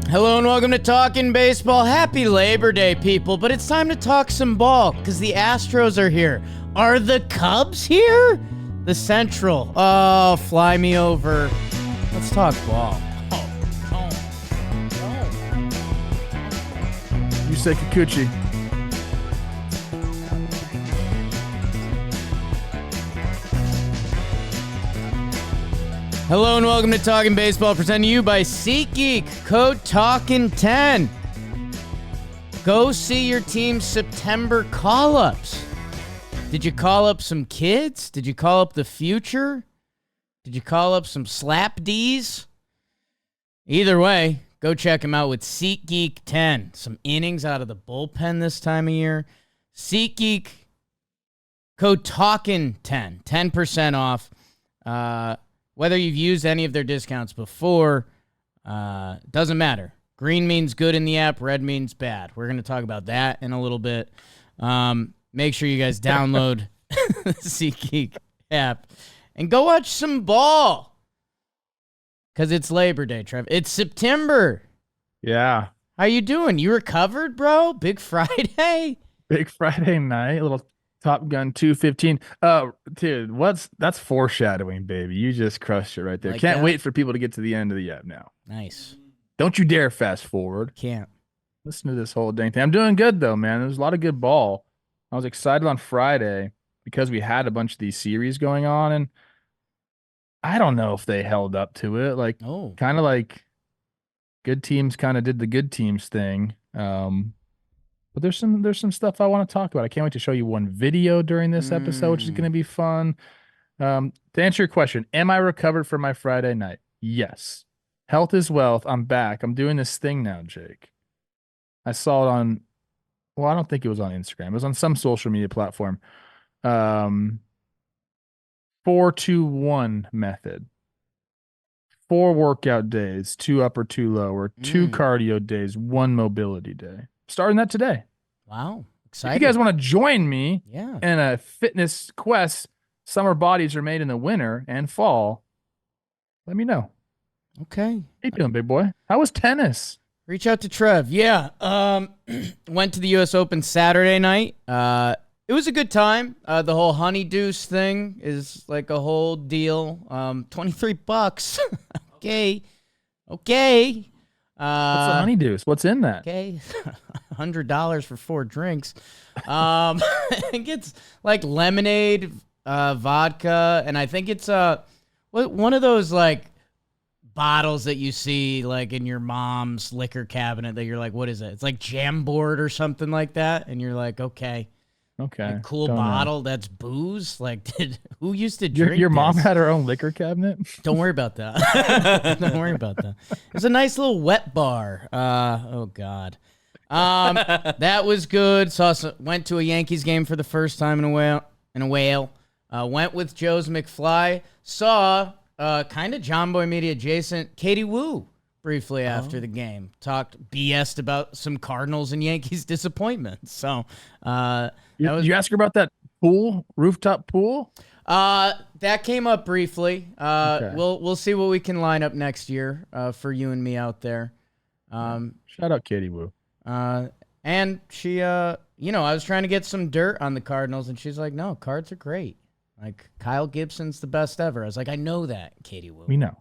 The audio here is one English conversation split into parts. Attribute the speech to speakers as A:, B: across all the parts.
A: Hello and welcome to Talkin' Baseball. Happy Labor Day, people, but it's time to talk some ball because the Astros are here. Are the Cubs here? The Central. Oh, fly me over. Let's talk ball.
B: Yusei Kikuchi.
A: Hello and welcome to Talkin' Baseball, presented to you by SeatGeek. Code TALKIN10. Go see your team's September call-ups. Did you call up some kids? Did you call up the future? Did you call up some slap Ds? Either way, go check them out with SeatGeek 10. Some innings out of the bullpen this time of year. SeatGeek, code TALKIN10. 10% off. Whether you've used any of their discounts before, doesn't matter. Green means good in the app. Red means bad. We're going to talk about that in a little bit. Make sure you guys download the SeatGeek app and go watch some ball because it's Labor Day, Trev. It's September.
B: Yeah.
A: How you doing? You recovered, bro? Big Friday?
B: Big Friday night. A little Top Gun 215. Dude, that's foreshadowing, baby. You just crushed it right there.
A: Like
B: Can't
A: that?
B: wait for people to get to the end of the app now.
A: Nice.
B: Don't you dare fast forward.
A: Can't.
B: Listen to this whole dang thing. I'm doing good, though, man. There's a lot of good ball. I was excited on Friday because we had a bunch of these series going on, and I don't know if they held up to it. Like, kind of like good teams kind of did the good teams thing. But there's some stuff I want to talk about. I can't wait to show you one video during this episode, which is going to be fun. To answer your question, am I recovered from my Friday night? Yes. Health is wealth. I'm back. I'm doing this thing now, Jake. I saw it on, well, I don't think it was on Instagram. It was on some social media platform. 4-2-1 method. 4 workout days, 2 upper, 2 lower, 2 cardio days, 1 mobility day. Starting that today.
A: Wow. Excited.
B: If you guys want to join me
A: in
B: a fitness quest, summer bodies are made in the winter and fall, let me know.
A: Okay.
B: How you doing, big boy? How was tennis?
A: Reach out to Trev. Yeah. Went to the U.S. Open Saturday night. It was a good time. The whole honeydews thing is like a whole deal. $23. Okay.
B: What's the honeydews? What's in that?
A: Okay. $100 for 4 drinks. I think it's like lemonade, vodka, and I think it's one of those like bottles that you see like in your mom's liquor cabinet that you're like, what is it? It's like Jamboard or something like that, and you're like, okay.
B: Okay.
A: Cool
B: Don't
A: bottle.
B: know.
A: That's booze. Like, who used to drink
B: Your mom
A: this?
B: had her own liquor cabinet?
A: Don't worry about that. Don't worry about that. It's a nice little wet bar. Oh God. That was good. Went to a Yankees game for the first time in a while. Went with Joe's McFly. Saw kind of John Boy Media adjacent Katie Woo briefly after the game. Talked BS'd about some Cardinals and Yankees disappointments. So
B: you ask her about that pool, rooftop pool?
A: That came up briefly.
B: Okay.
A: We'll see what we can line up next year for you and me out there.
B: Shout out Katie Woo.
A: And she, I was trying to get some dirt on the Cardinals, and she's like, no, Cards are great. Like, Kyle Gibson's the best ever. I was like, I know that, Katie Woo.
B: We know.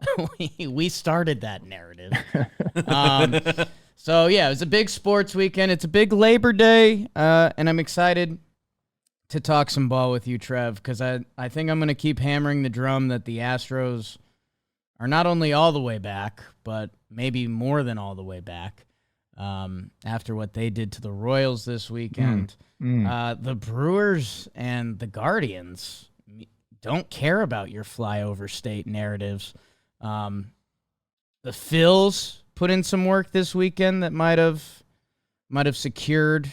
A: we started that narrative. So, yeah, it was a big sports weekend. It's a big Labor Day, and I'm excited to talk some ball with you, Trev, because I think I'm going to keep hammering the drum that the Astros are not only all the way back, but maybe more than all the way back. After what they did to the Royals this weekend. The Brewers and the Guardians don't care about your flyover state narratives. The Phils put in some work this weekend that might have secured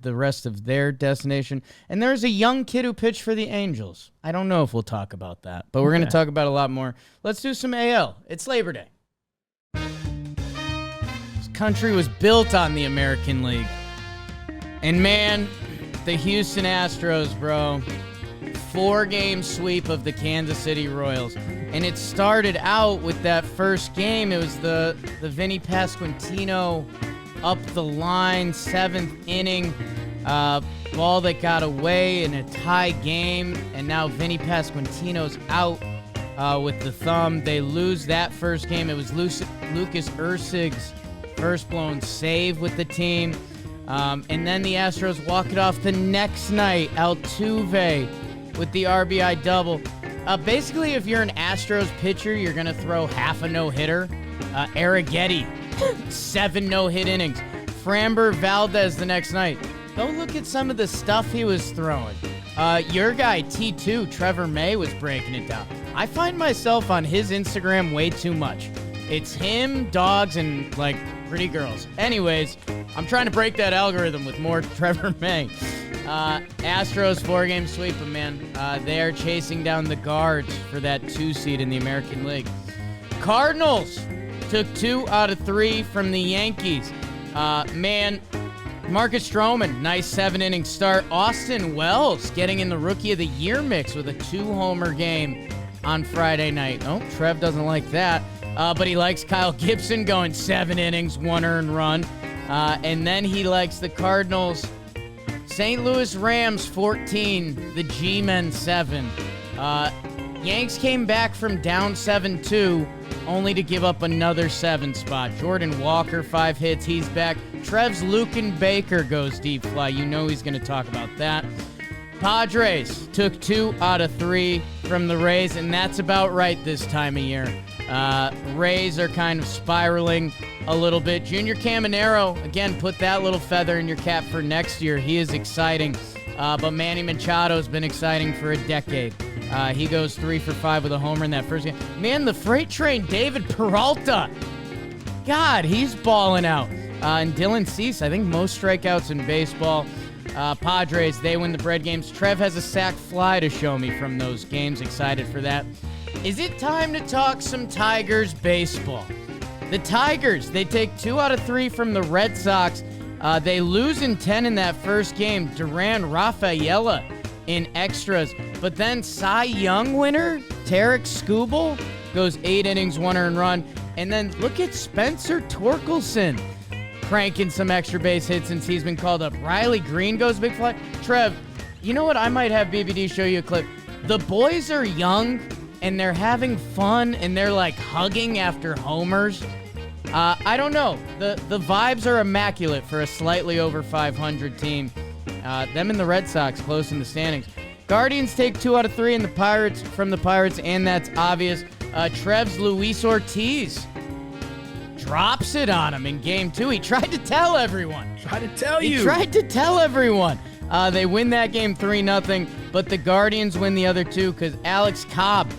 A: the rest of their destination. And there's a young kid who pitched for the Angels. I don't know if we'll talk about that, but we're going to talk about a lot more. Let's do some AL. It's Labor Day. Country was built on the American League. And man, the Houston Astros, bro, 4-game sweep of the Kansas City Royals. And it started out with that first game. It was the Vinny Pasquantino up the line, 7th inning, ball that got away in a tie game. And now Vinny Pasquantino's out with the thumb. They lose that first game. It was Lucas Erceg's first blown save with the team. And then the Astros walk it off the next night. Altuve with the RBI double. Basically, if you're an Astros pitcher, you're going to throw half a no-hitter. Arrighetti, 7 no-hit innings. Framber Valdez the next night. Go look at some of the stuff he was throwing. Your guy, T2, Trevor May, was breaking it down. I find myself on his Instagram way too much. It's him, dogs, and, like, pretty girls. Anyways, I'm trying to break that algorithm with more Trevor May. Astros 4-game sweep, man. They are chasing down the Guards for that 2 seed in the American League. Cardinals took 2 out of 3 from the Yankees. Man, Marcus Stroman, nice 7-inning start. Austin Wells getting in the Rookie of the Year mix with a 2-homer game on Friday night. Oh, Trev doesn't like that, but he likes Kyle Gibson going 7 innings, 1 earned run. And then he likes the Cardinals. St. Louis Rams 14, the G-Men 7. Yanks came back from down 7-2, only to give up another 7 spot. Jordan Walker, 5 hits, he's back. Trev's Lucan Baker goes deep fly. You know he's going to talk about that. Padres took 2 out of 3 from the Rays, and that's about right this time of year. Rays are kind of spiraling a little bit. Junior Caminero, again, put that little feather in your cap for next year. He is exciting. But Manny Machado's been exciting for a decade. He goes 3 for 5 with a homer in that first game. Man, the freight train, David Peralta. God, he's balling out. And Dylan Cease, I think most strikeouts in baseball. Padres, they win the bread games. Trev has a sac fly to show me from those games. Excited for that. Is it time to talk some Tigers baseball? The Tigers, they take 2 out of 3 from the Red Sox. They lose in 10 in that first game. Duran Rafaela in extras. But then Cy Young winner, Tarek Skubal, goes 8 innings, 1 earned run. And then look at Spencer Torkelson cranking some extra base hits since he's been called up. Riley Green goes big fly. Trev, you know what? I might have BBD show you a clip. The boys are young, and they're having fun, and they're, like, hugging after homers. I don't know. The vibes are immaculate for a slightly over 500 team. Them and the Red Sox close in the standings. Guardians take 2 out of 3 in the Pirates from the Pirates, and that's obvious. Trev's Luis Ortiz drops it on him in game 2. He tried to tell everyone.
B: He tried
A: to tell everyone. They win that game 3-0, but the Guardians win the other 2 because Alex Cobb,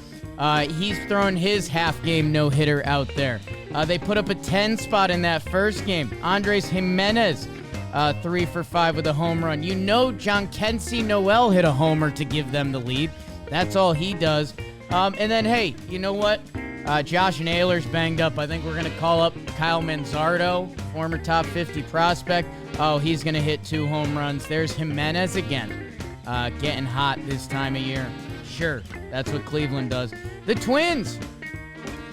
A: he's throwing his half-game no-hitter out there. They put up a 10 spot in that first game. Andres Jimenez, 3 for 5 with a home run. You know Johnkency Noel hit a homer to give them the lead. That's all he does. And then, hey, you know what? Josh Naylor's banged up. I think we're going to call up Kyle Manzardo, former top 50 prospect. Oh, he's going to hit 2 home runs. There's Jimenez again, getting hot this time of year. Sure, that's what Cleveland does. The Twins,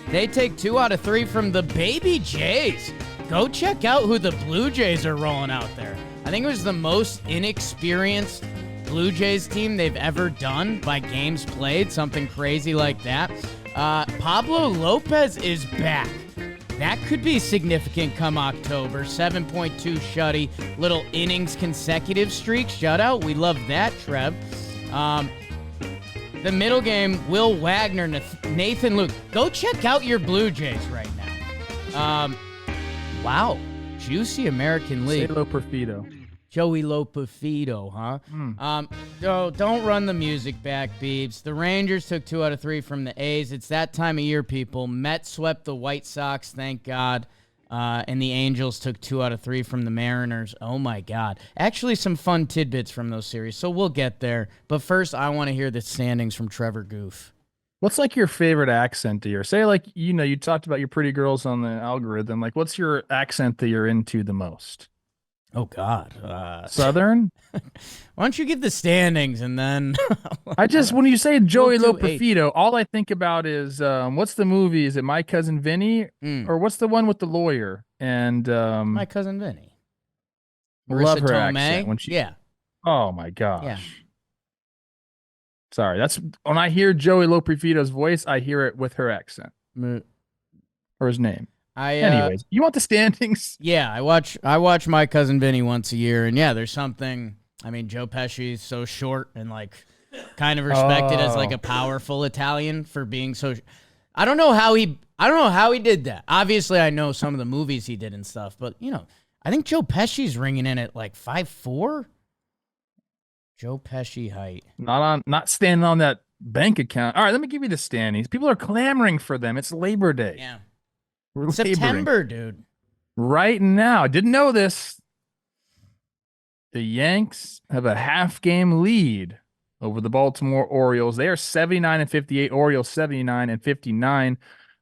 A: they take 2 out of 3 from the Baby Jays. Go check out who the Blue Jays are rolling out there. I think it was the most inexperienced Blue Jays team they've ever done by games played, something crazy like that. Pablo Lopez is back. That could be significant come October. 7.2 shutty, little innings consecutive streak shutout. We love that, Trev. The middle game, Will Wagner, Nathan Luke. Go check out your Blue Jays right now. Wow. Juicy American League.
B: Salo Perfido.
A: Joey Loperfido, huh? No, don't run the music back, Beebs. The Rangers took 2 out of 3 from the A's. It's that time of year, people. Mets swept the White Sox, thank God. And the Angels took 2 out of 3 from the Mariners. Oh, my God. Actually, some fun tidbits from those series, so we'll get there. But first, I want to hear the standings from Trevor Goof.
B: What's like your favorite accent to your? Say like, you know, you talked about your pretty girls on the algorithm. Like, what's your accent that you're into the most?
A: Oh, God.
B: Southern?
A: Why don't you give the standings and then...
B: When you say Joey
A: We'll do eight.
B: Loperfido, all I think about is what's the movie? Is it My Cousin Vinny? Or what's the one with the lawyer? And
A: My Cousin Vinny.
B: love
A: Marissa
B: her
A: Tomei.
B: accent when she.
A: Yeah.
B: Oh my gosh.
A: Yeah.
B: Sorry, that's when I hear Joey Loperfido's voice, I hear it with her accent or his name. Anyways, you want the standings?
A: Yeah, I watch My Cousin Vinny once a year, and yeah, there's something. I mean, Joe Pesci's so short and like kind of respected as like a powerful Italian for being so. I don't know how he did that. Obviously, I know some of the movies he did and stuff, but I think Joe Pesci's ringing in at like 5'4". Joe Pesci height.
B: Not standing on that bank account. All right, let me give you the standings. People are clamoring for them. It's Labor Day.
A: Yeah.
B: We're
A: September,
B: laboring.
A: dude.
B: Right now. I didn't know this. The Yanks have a half-game lead over the Baltimore Orioles. They are 79-58. Orioles 79-59.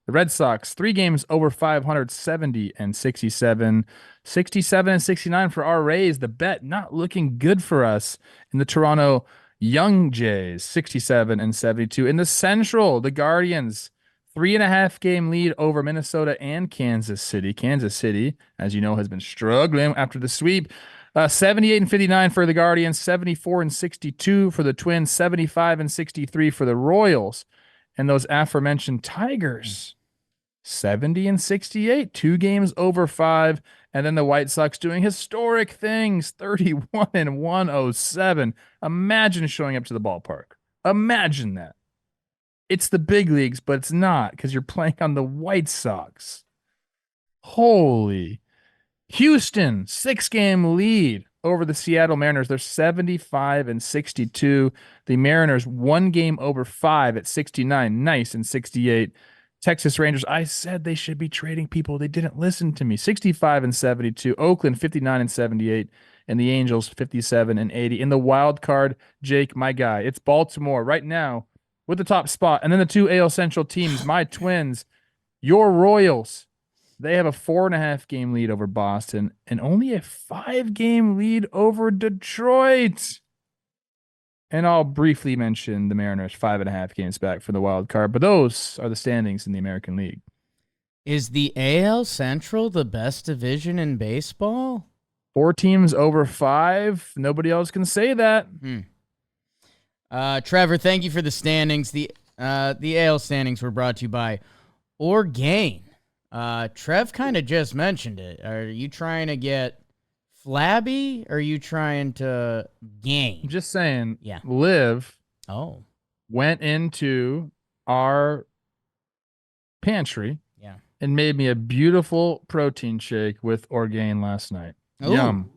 B: The Red Sox, 3 games over 500, 70-67. 67-69 for our Rays. The bet not looking good for us in the Toronto Young Jays, 67-72. In the Central, the Guardians, 3.5 game lead over Minnesota and Kansas City. Kansas City, as you know, has been struggling after the sweep. 78-59 for the Guardians, 74-62 for the Twins, 75-63 for the Royals. And those aforementioned Tigers, 70-68, 2 games over 5. And then the White Sox doing historic things, 31-107. Imagine showing up to the ballpark. Imagine that. It's the big leagues, but it's not because you're playing on the White Sox. Holy. Houston, 6-game lead over the Seattle Mariners. They're 75-62. The Mariners 1 game over 5 at 69. Nice and 68. Texas Rangers, I said they should be trading people. They didn't listen to me. 65-72. Oakland 59-78. And the Angels 57-80. In the wild card, Jake, my guy, it's Baltimore right now with the top spot. And then the 2 AL Central teams, my Twins, your Royals. They have a 4.5 game lead over Boston and only a 5 game lead over Detroit. And I'll briefly mention the Mariners 5.5 games back for the wild card, but those are the standings in the American League.
A: Is the AL Central the best division in baseball?
B: 4 teams over 5. Nobody else can say that.
A: Trevor, thank you for the standings. The AL standings were brought to you by Orgain. Trev kind of just mentioned it. Are you trying to get flabby or are you trying to gain?
B: I'm just saying,
A: yeah.
B: Liv
A: went
B: into our pantry
A: yeah.
B: and made me a beautiful protein shake with Orgain last night.
A: Ooh.
B: Yum.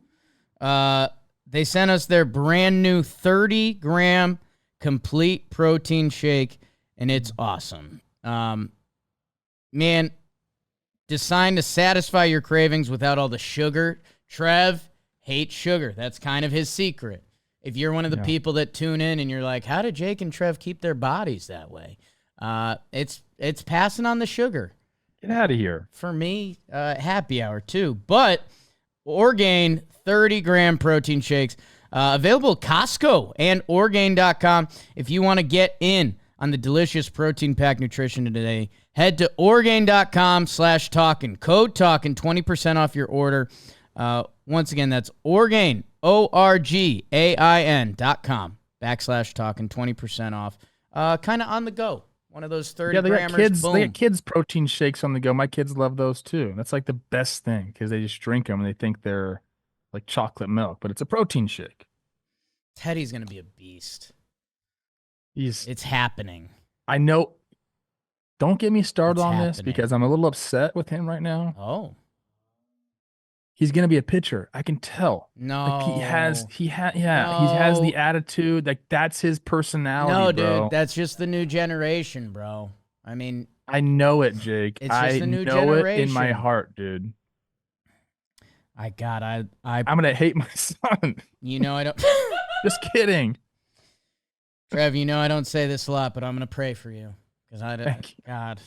A: They sent us their brand new 30-gram complete protein shake, and it's awesome. Man, designed to satisfy your cravings without all the sugar. Trev hates sugar. That's kind of his secret. If you're one of the people that tune in and you're like, how did Jake and Trev keep their bodies that way? It's passing on the sugar.
B: Get out of here.
A: For me, happy hour too. But Orgain 30-gram protein shakes, available at Costco and Orgain.com. If you want to get in on the delicious protein-packed nutrition today, head to Orgain.com/Talkin. Code Talkin, 20% off your order. Once again, that's Orgain, ORGAIN.com/Talkin, 20% off. Kind of on the go. One of those 30 grammers.
B: They got kids protein shakes on the go. My kids love those too. That's like the best thing because they just drink them and they think they're like chocolate milk, but it's a protein shake.
A: Teddy's going to be a beast. It's happening.
B: I know. Don't get me started on this because I'm a little upset with him right now.
A: Oh.
B: He's going to be a pitcher. I can tell.
A: No.
B: Like he has the attitude. Like that's his personality,
A: no,
B: bro.
A: Dude, that's just the new generation, bro. I mean,
B: I know it, Jake.
A: It's just the new
B: know
A: generation.
B: It in my heart, dude.
A: I'm
B: going to hate my son.
A: You know, I don't.
B: Just kidding.
A: Trev, you know I don't say this a lot, but I'm going to pray for you. Because God,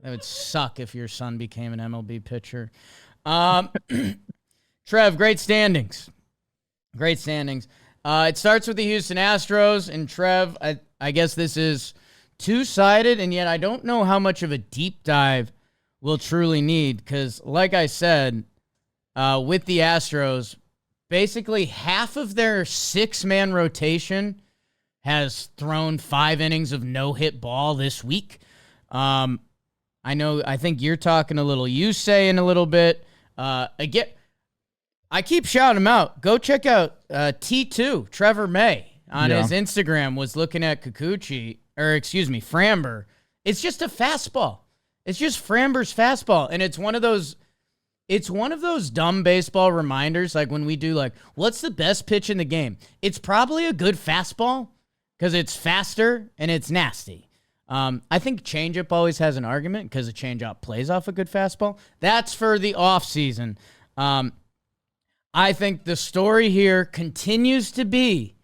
A: that would suck if your son became an MLB pitcher. Trev, great standings. Great standings. It starts with the Houston Astros, and Trev, I guess this is two-sided, and yet I don't know how much of a deep dive we'll truly need, because like I said, with the Astros, basically half of their 6-man rotation has thrown 5 innings of no-hit ball this week. I think you're talking a little Yusei in a little bit. Again, I keep shouting him out. Go check out T2, Trevor May, on his Instagram was looking at Kikuchi, Framber. It's just a fastball. It's just Framber's fastball, and it's one of those dumb baseball reminders, like when we do, like, what's the best pitch in the game? It's probably a good fastball because it's faster and it's nasty. I think changeup always has an argument because a changeup plays off a good fastball. That's for the offseason. I think the story here continues to be,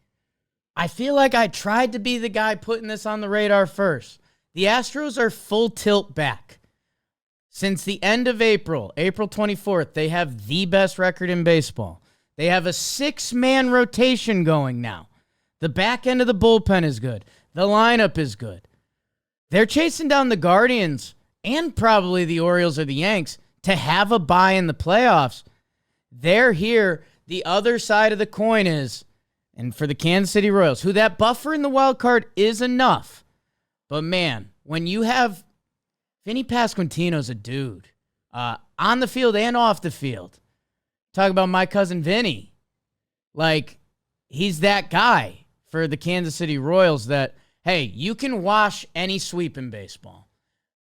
A: I feel like I tried to be the guy putting this on the radar first. The Astros are full tilt back. Since the end of April 24th, they have the best record in baseball. They have a 6-man rotation going now. The back end of the bullpen is good. The lineup is good. They're chasing down the Guardians and probably the Orioles or the Yanks to have a bye in the playoffs. They're here. The other side of the coin is, and for the Kansas City Royals, who that buffer in the wild card is enough. But man, when you have Vinny Pasquantino's a dude, on the field and off the field. Talk about my cousin Vinny. Like, he's that guy for the Kansas City Royals that, hey, you can wash any sweep in baseball.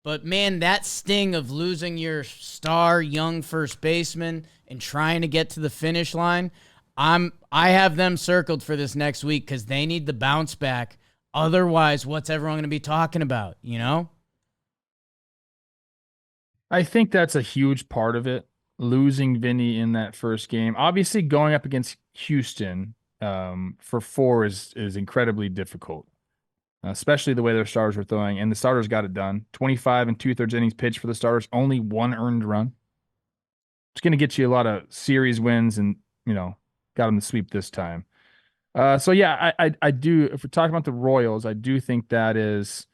A: But man, that sting of losing your star young first baseman and trying to get to the finish line, I have them circled for this next week because they need the bounce back. Otherwise, what's everyone going to be talking about, you know?
B: I think that's a huge part of it, losing Vinny in that first game. Obviously, going up against Houston for 4 is incredibly difficult, especially the way their starters were throwing, and the starters got it done. 25 and 2/3 innings pitched for the starters, only 1 earned run. It's going to get you a lot of series wins and, got them to sweep this time. So, yeah, I do, if we're talking about the Royals, I do think that is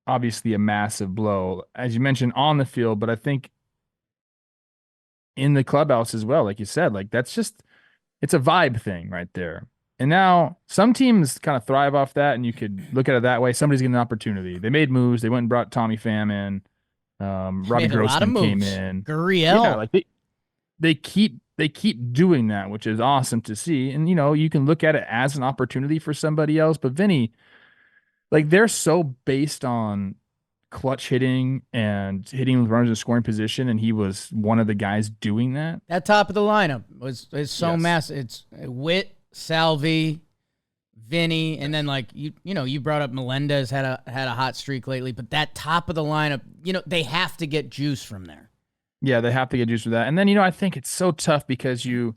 B: obviously a massive blow, as you mentioned, on the field, but I think in the clubhouse as well, like you said, like it's a vibe thing right there. And now some teams kind of thrive off that, and you could look at it that way. Somebody's getting an opportunity. They made moves. They went and brought Tommy Pham in. Robbie Grossman came in.
A: Gurriel.
B: Yeah, like they keep doing that, which is awesome to see. And, you can look at it as an opportunity for somebody else. But Vinny, like, they're so based on clutch hitting and hitting with runners in scoring position, and he was one of the guys doing that.
A: That top of the lineup is so massive. It's Witt, Salvi, Vinny, and then like you brought up Melendez had a hot streak lately, but that top of the lineup, they have to get juice from there.
B: Yeah, they have to get juice for that. And then I think it's so tough because you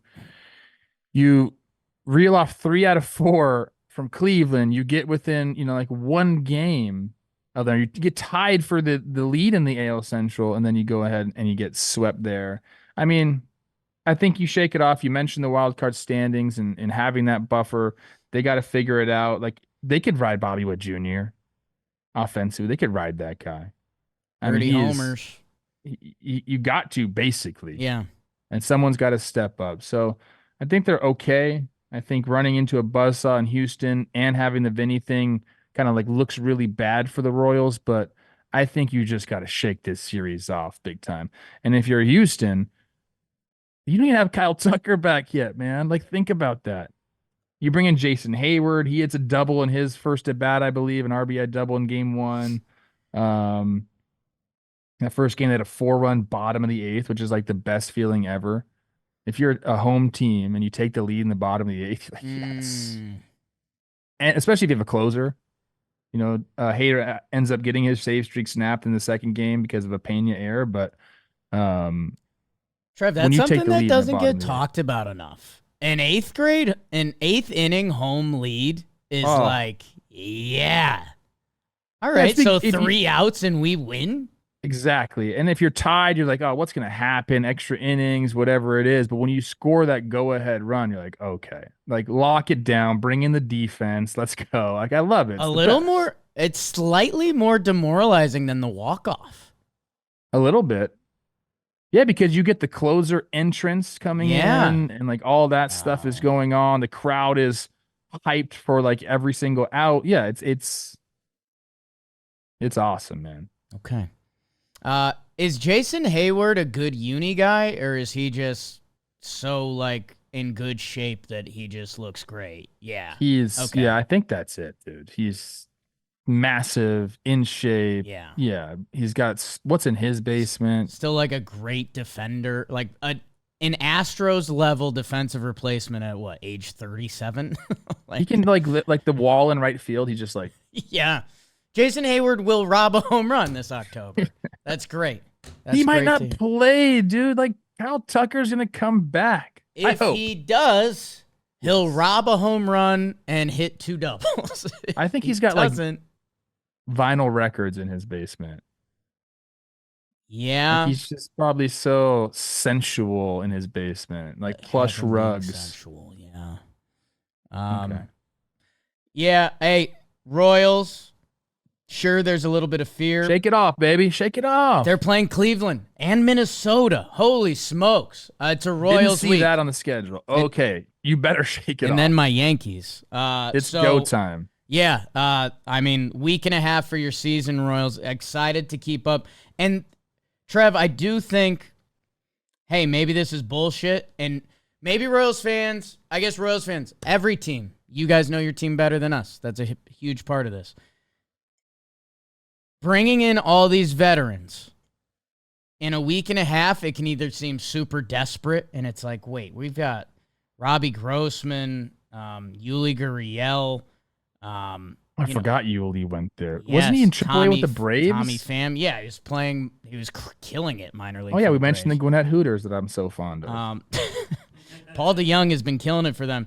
B: reel off 3 out of 4 from Cleveland, you get within, like 1 game of them. You get tied for the lead in the AL Central, and then you go ahead and you get swept there. I mean, I think you shake it off. You mentioned the wild card standings and having that buffer. They got to figure it out. Like, they could ride Bobby Witt Jr. offensively. They could ride that guy.
A: 30 homers.
B: You got to, basically.
A: Yeah.
B: And someone's got to step up. So I think they're okay. I think running into a buzzsaw in Houston and having the Vinny thing kind of like looks really bad for the Royals, but I think you just got to shake this series off big time. And if you're Houston, you don't even have Kyle Tucker back yet, man. Like, think about that. You bring in Jason Hayward. He hits a double in his first at bat, I believe, an RBI double in game 1. That first game, they had a 4-run bottom of the 8th, which is like the best feeling ever. If you're a home team and you take the lead in the bottom of the 8th, you're like, yes. And especially if you have a closer. Hader ends up getting his save streak snapped in the second game because of a Pena error, but
A: Trev, that's something that doesn't get talked about enough. An 8th inning home lead is like, yeah. All right, so 3 outs and we win?
B: Exactly. And if you're tied, you're like, oh, what's going to happen? Extra innings, whatever it is. But when you score that go ahead run, you're like, okay, like lock it down, bring in the defense. Let's go. Like, I love it.
A: A
B: It's the
A: little
B: best.
A: more, it's slightly more demoralizing than the walk-off.
B: A little bit. Yeah, because you get the closer entrance coming
A: Yeah.
B: in and like all that stuff is
A: Oh,
B: going on. The crowd is hyped for like every single out. Yeah, it's awesome, man.
A: okay. Is Jason Hayward a good uni guy, or is he just so like in good shape that he just looks great? Yeah. Okay.
B: Yeah, I think that's it, dude. He's massive, in shape.
A: Yeah.
B: Yeah, he's got what's in his basement.
A: Still like a great defender, like an Astros level defensive replacement at what, age 37?
B: He
A: Like,
B: can like the wall in right field. He just like
A: yeah. Jason Hayward will rob a home run this October. That's great. That's
B: he might
A: great
B: not play, dude. Like Kyle Tucker's gonna come back. I
A: If
B: hope.
A: he does, he'll
B: Yes.
A: rob a home run and hit 2 doubles. If
B: I think
A: he
B: he's got like
A: doesn't,
B: vinyl records in his basement. Like
A: yeah.
B: he's just probably so sensual in his basement, like plush
A: Casual being
B: rugs.
A: sensual, yeah.
B: Okay.
A: Yeah, hey, Royals, sure there's a little bit of fear.
B: Shake it off, baby. Shake it off.
A: They're playing Cleveland and Minnesota. Holy smokes. It's a
B: Didn't
A: Royals
B: see
A: week.
B: that on the schedule. Okay. You better shake it
A: And
B: off.
A: then my Yankees.
B: It's
A: So,
B: go time.
A: yeah, I mean, week and a half for your season, Royals. Excited to keep up. And Trev, I do think, hey, maybe this is bullshit. And maybe Royals fans, I guess Royals fans, every team, you guys know your team better than us. That's a huge part of this. Bringing in all these veterans in a week and a half, it can either seem super desperate, and it's like, wait, we've got Robbie Grossman, Yuli Gurriel,
B: I
A: you know,
B: forgot Yuli went there.
A: yes,
B: Wasn't he in AAA with the Braves?
A: Tommy Pham, yeah, he was playing. He was killing it minor league.
B: Oh yeah,
A: for
B: we
A: the
B: mentioned the
A: Braves.
B: Gwinnett Hooters that I'm so fond of.
A: Paul DeYoung has been killing it for them.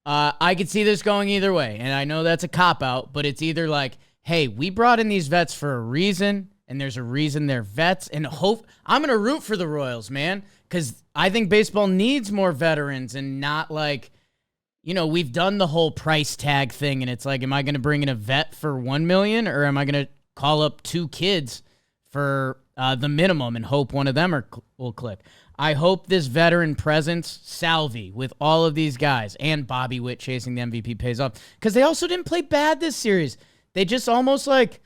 A: I could see this going either way, and I know that's a cop out, but it's either like, hey, we brought in these vets for a reason, and there's a reason they're vets, and hope I'm gonna root for the Royals, man, because I think baseball needs more veterans and not like. You know, we've done the whole price tag thing, and it's like, am I going to bring in a vet for $1 million, or am I going to call up 2 kids for the minimum and hope one of them will click? I hope this veteran presence, Salvi, with all of these guys, and Bobby Witt chasing the MVP pays off, because they also didn't play bad this series. They just almost like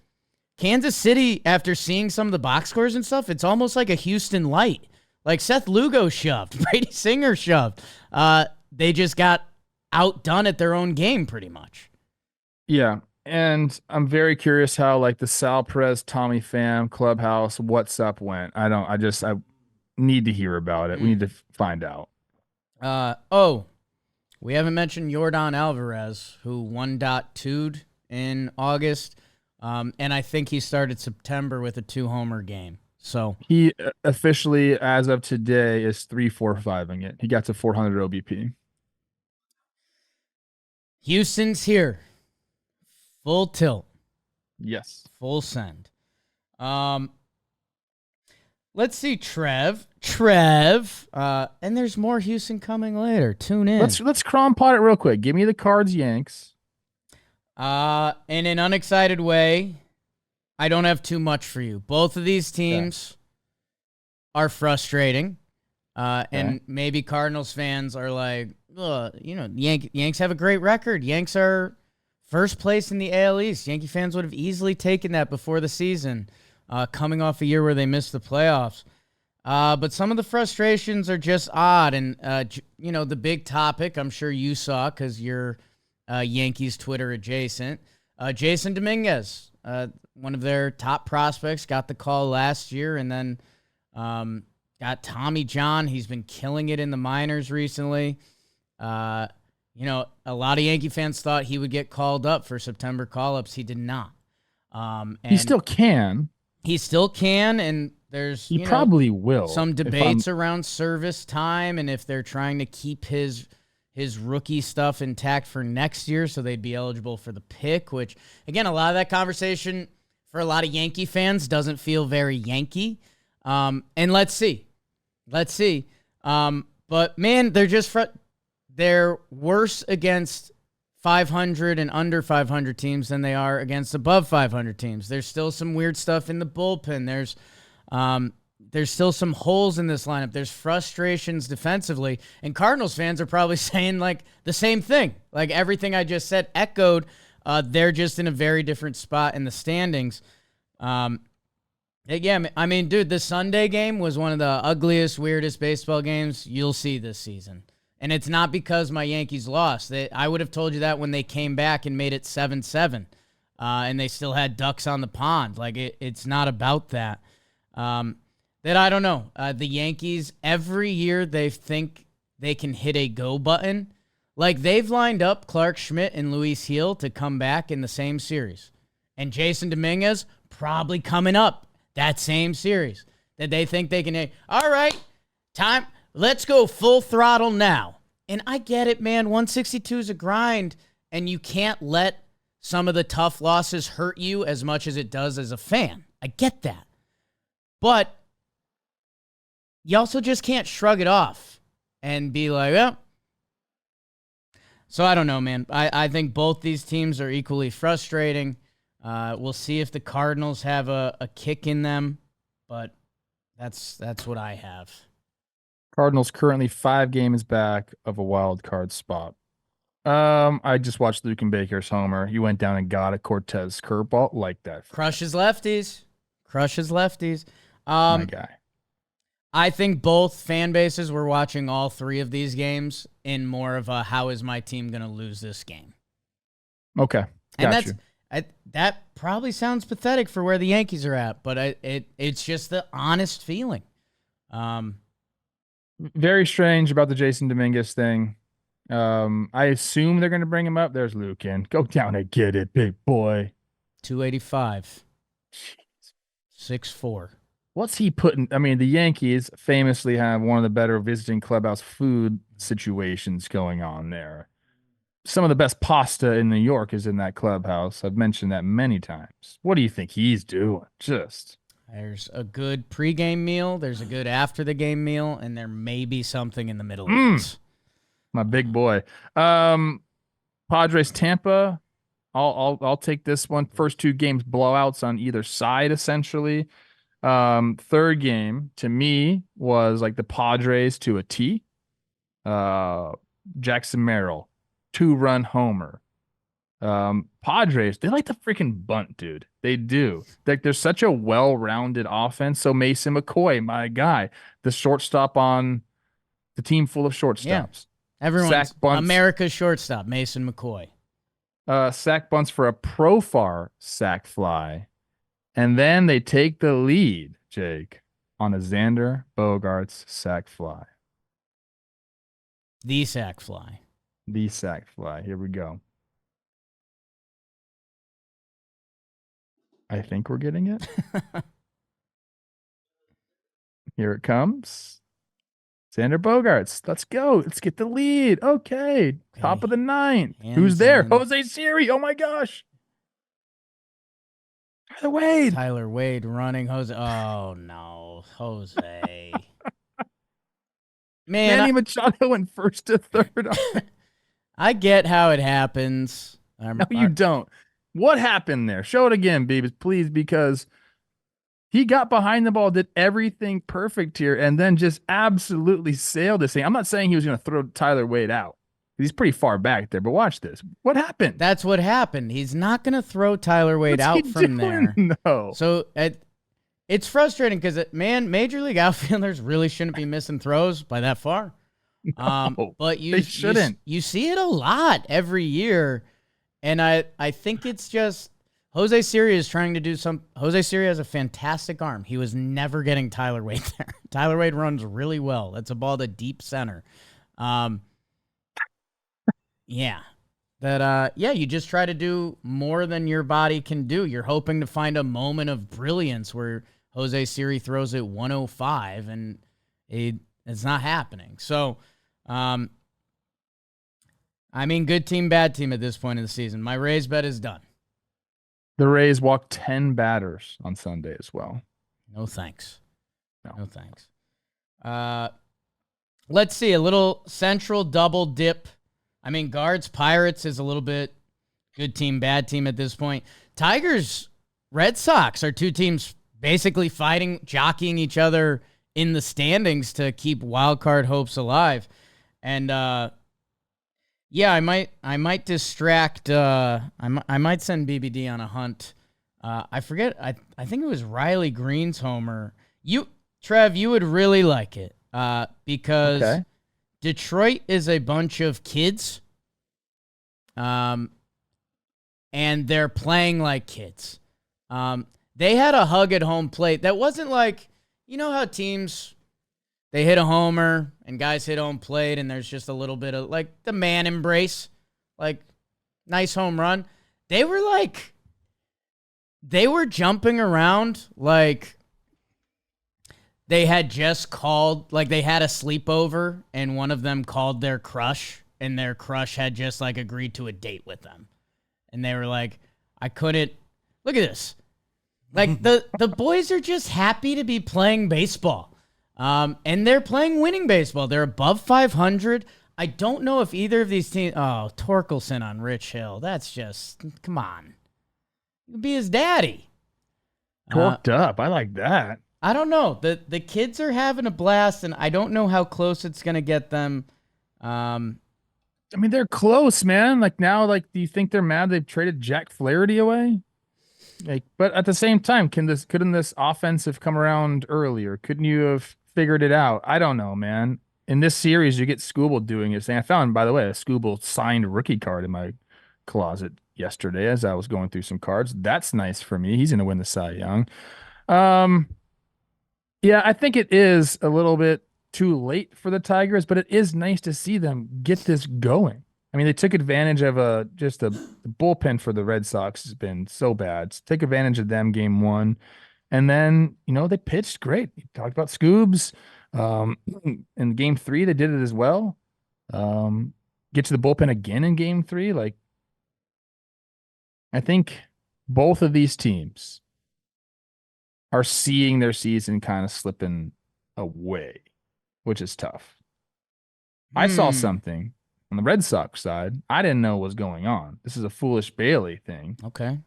A: Kansas City, after seeing some of the box scores and stuff, it's almost like a Houston light. Like Seth Lugo shoved, Brady Singer shoved. They just got outdone at their own game pretty much.
B: Yeah. And I'm very curious how like the Sal Perez, Tommy Pham, Clubhouse, What's Up went. I need to hear about it. We need to find out.
A: We haven't mentioned Yordan Alvarez, who 1.2'd in August. And I think he started September with a 2-homer game. So
B: He officially, as of today, is 3-4-5ing it. He got to 400 OBP.
A: Houston's here. Full tilt.
B: Yes.
A: Full send. Let's see, Trev. And there's more Houston coming later. Tune in.
B: Let's crom pot it real quick. Give me the Cards Yanks.
A: In an unexcited way, I don't have too much for you. Both of these teams are frustrating. And maybe Cardinals fans are like, Yanks have a great record. Yanks are first place in the AL East. Yankee fans would have easily taken that before the season, coming off a year where they missed the playoffs. But some of the frustrations are just odd. And, the big topic, I'm sure you saw because you're Yankees Twitter adjacent. Jason Dominguez, one of their top prospects, got the call last year, and then got Tommy John. He's been killing it in the minors recently. A lot of Yankee fans thought he would get called up for September call-ups. He did not. And
B: He still can.
A: He still can, and there's
B: He probably will.
A: some debates around service time and if they're trying to keep his rookie stuff intact for next year so they'd be eligible for the pick, which, again, a lot of that conversation for a lot of Yankee fans, doesn't feel very Yankee. And let's see. But man, they're worse against 500 and under 500 teams than they are against above 500 teams. There's still some weird stuff in the bullpen. There's still some holes in this lineup. There's frustrations defensively. And Cardinals fans are probably saying like the same thing. Like everything I just said echoed. They're just in a very different spot in the standings. Yeah, I mean, dude, the Sunday game was one of the ugliest, weirdest baseball games you'll see this season. And it's not because my Yankees lost. I would have told you that when they came back and made it 7-7. And they still had ducks on the pond. Like, it's not about that. That I don't know. The Yankees, every year they think they can hit a go button. Like, they've lined up Clark Schmidt and Luis Gil to come back in the same series. And Jason Dominguez probably coming up that same series. That they think they can hit. All right, time. Let's go full throttle now. And I get it, man. 162 is a grind, and you can't let some of the tough losses hurt you as much as it does as a fan. I get that. But you also just can't shrug it off and be like, well. So I don't know, man. I think both these teams are equally frustrating. We'll see if the Cardinals have a kick in them, but that's what I have.
B: Cardinals currently 5 games back of a wild card spot. I just watched Luke and Baker's homer. He went down and got a Cortez curveball like that.
A: Crushes lefties.
B: My guy.
A: I think both fan bases were watching all 3 of these games in more of a how is my team going to lose this game.
B: Okay.
A: And that probably sounds pathetic for where the Yankees are at, but it's just the honest feeling.
B: Very strange about the Jason Dominguez thing. I assume they're going to bring him up. There's Lucan. Go down and get it, big boy.
A: 285. 6'4".
B: What's he putting? I mean, the Yankees famously have one of the better visiting clubhouse food situations going on there. Some of the best pasta in New York is in that clubhouse. I've mentioned that many times. What do you think he's doing?
A: There's a good pregame meal, there's a good after the game meal, and there may be something in the middle of it.
B: My big boy. Padres Tampa. I'll take this one. First 2 games blowouts on either side, essentially. Third game to me was like the Padres to a T. Jackson Merrill, 2-run homer. Padres, they like to freaking bunt, dude. They do. They're such a well-rounded offense. So Mason McCoy, my guy, the shortstop on the team full of shortstops.
A: Yeah. Everyone's America's shortstop, Mason McCoy.
B: Sack bunts for a Profar sack fly. And then they take the lead, Jake, on a Xander Bogaerts sack fly.
A: The sack fly.
B: Here we go. I think we're getting it. Here it comes. Xander Bogaerts. Let's go. Let's get the lead. Okay. Top of the 9th. Who's there? Jose Siri. Oh, my gosh.
A: Tyler Wade running. Jose. Oh, no. Jose. Man,
B: Manny Machado went first to third.
A: I get how it happens.
B: No, you don't. What happened there? Show it again, Beavis, please, because he got behind the ball, did everything perfect here, and then just absolutely sailed this thing. I'm not saying he was going to throw Tyler Wade out. He's pretty far back there, but watch this. What happened?
A: That's what happened. He's not going to throw Tyler Wade out from there.
B: No.
A: So it's frustrating because, Major League outfielders really shouldn't be missing throws by that far.
B: No,
A: but
B: they shouldn't.
A: You see it a lot every year, and I think it's just Jose Siri is trying to do some. Jose Siri has a fantastic arm. He was never getting Tyler Wade there. Tyler Wade runs really well. That's a ball to deep center. Yeah. You just try to do more than your body can do. You're hoping to find a moment of brilliance where Jose Siri throws it 105, and it's not happening. So, good team, bad team at this point of the season. My Rays bet is done.
B: The Rays walked 10 batters on Sunday as well.
A: No thanks.
B: No.
A: No thanks. Let's see, a little Central double dip. I mean, Guards, Pirates is a little bit good team, bad team at this point. Tigers, Red Sox are two teams basically fighting, jockeying each other in the standings to keep wild card hopes alive. And yeah, I might distract. I might send BBD on a hunt. I forget. I think it was Riley Green's homer. Trev, you would really like it because Detroit is a bunch of kids, and they're playing like kids. They had a hug at home plate that wasn't like, you know how teams, they hit a homer and guys hit home plate and there's just a little bit of like the man embrace, like nice home run. They were jumping around like they had just called, like they had a sleepover and one of them called their crush and their crush had just like agreed to a date with them. And they were like, I couldn't, look at this. Like the boys are just happy to be playing baseball. And they're playing winning baseball. They're above 500. I don't know if either of these teams, Torkelson on Rich Hill. That's just, come on. You could be his daddy.
B: Torqued up. I like that.
A: I don't know. The kids are having a blast, and I don't know how close it's going to get them.
B: I mean, they're close, man. Like now, like, do you think they're mad they've traded Jack Flaherty away? Like, but at the same time, couldn't this offense have come around earlier? Couldn't you have figured it out? I don't know, man. In this series, you get Skubal doing his thing. I found, by the way, a Skubal signed rookie card in my closet yesterday as I was going through some cards. That's nice for me. He's going to win the Cy Young. Yeah, I think it is a little bit too late for the Tigers, but it is nice to see them get this going. I mean, they took advantage of the bullpen for the Red Sox has been so bad. So take advantage of them game one. And then, they pitched great. You talked about Scoobs. In game three, they did it as well. Get to the bullpen again in game three. Like, I think both of these teams are seeing their season kind of slipping away, which is tough. I saw something on the Red Sox side. I didn't know what was going on. This is a Foolish Bailey thing.
A: Okay.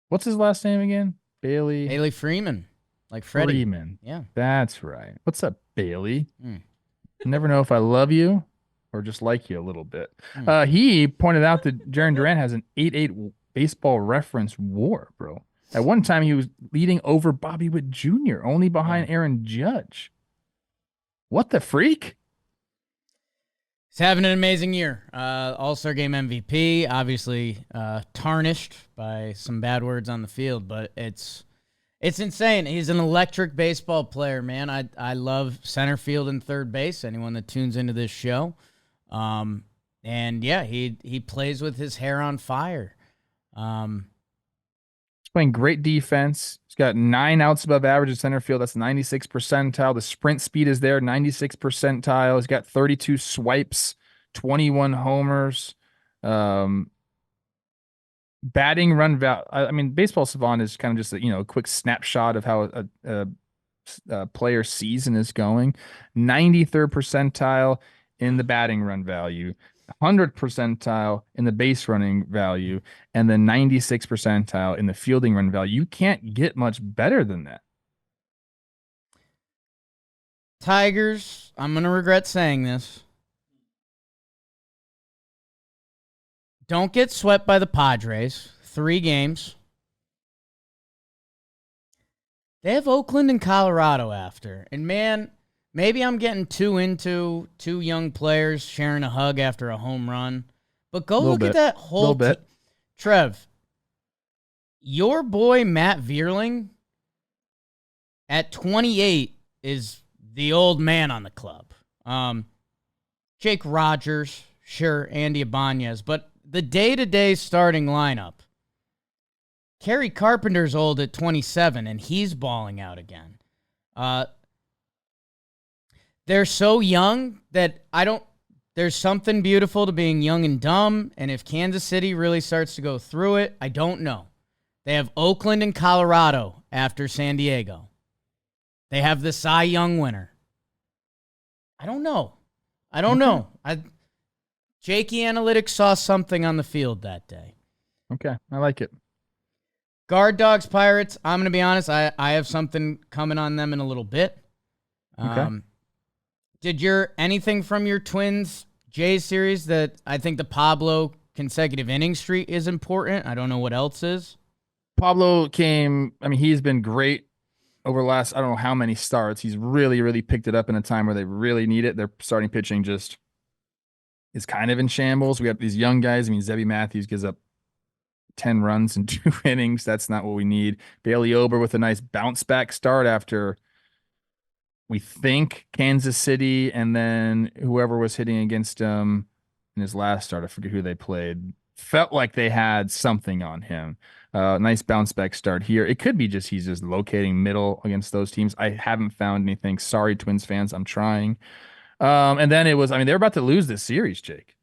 B: What's his last name again?
A: Bailey Freeman. Like Freddie.
B: Freeman.
A: Yeah.
B: That's right. What's up, Bailey? Never know if I love you or just like you a little bit. He pointed out that Jarren Duran has an 8.8 baseball reference WAR, bro. At one time, he was leading over Bobby Witt Jr., only behind Aaron Judge. What the freak?
A: He's having an amazing year. All-Star Game MVP, obviously tarnished by some bad words on the field, but it's insane. He's an electric baseball player, man. I love center field and third base, anyone that tunes into this show. And yeah, he plays with his hair on fire.
B: Playing great defense. He's got 9 outs above average in center field. That's 96th percentile. The sprint speed is there, 96th percentile. He's got 32 swipes, 21 homers. Batting run value. I mean, Baseball Savant is kind of just a quick snapshot of how a player's season is going. 93rd percentile in the batting run value. 100th percentile in the base running value, and the 96th percentile in the fielding run value. You can't get much better than that.
A: Tigers, I'm going to regret saying this. Don't get swept by the Padres. 3 games. They have Oakland and Colorado after. And man, maybe I'm getting too into 2 young players sharing a hug after a home run. But go look at that whole
B: bit.
A: Trev, your boy Matt Vierling at 28 is the old man on the club. Jake Rogers, sure, Andy Ibanez, but the day-to-day starting lineup, Kerry Carpenter's old at 27, and he's balling out again. They're so young that there's something beautiful to being young and dumb, and if Kansas City really starts to go through it, I don't know. They have Oakland and Colorado after San Diego. They have the Cy Young winner. I don't know. Jakey Analytics saw something on the field that day.
B: Okay, I like it.
A: Guard Dogs Pirates, I'm going to be honest, I have something coming on them in a little bit.
B: Okay.
A: Did anything from your Twins Jays series that I think the Pablo consecutive inning streak is important? I don't know what else is.
B: Pablo he's been great over the last, I don't know how many starts. He's really, really picked it up in a time where they really need it. Their starting pitching just is kind of in shambles. We have these young guys. Zebby Matthews gives up 10 runs in 2 innings. That's not what we need. Bailey Ober with a nice bounce back start after, we think, Kansas City and then whoever was hitting against him in his last start. I forget who they played. Felt like they had something on him. Nice bounce back start here. It could be just he's just locating middle against those teams. I haven't found anything. Sorry, Twins fans. I'm trying. And then it was, they're about to lose this series, Jake.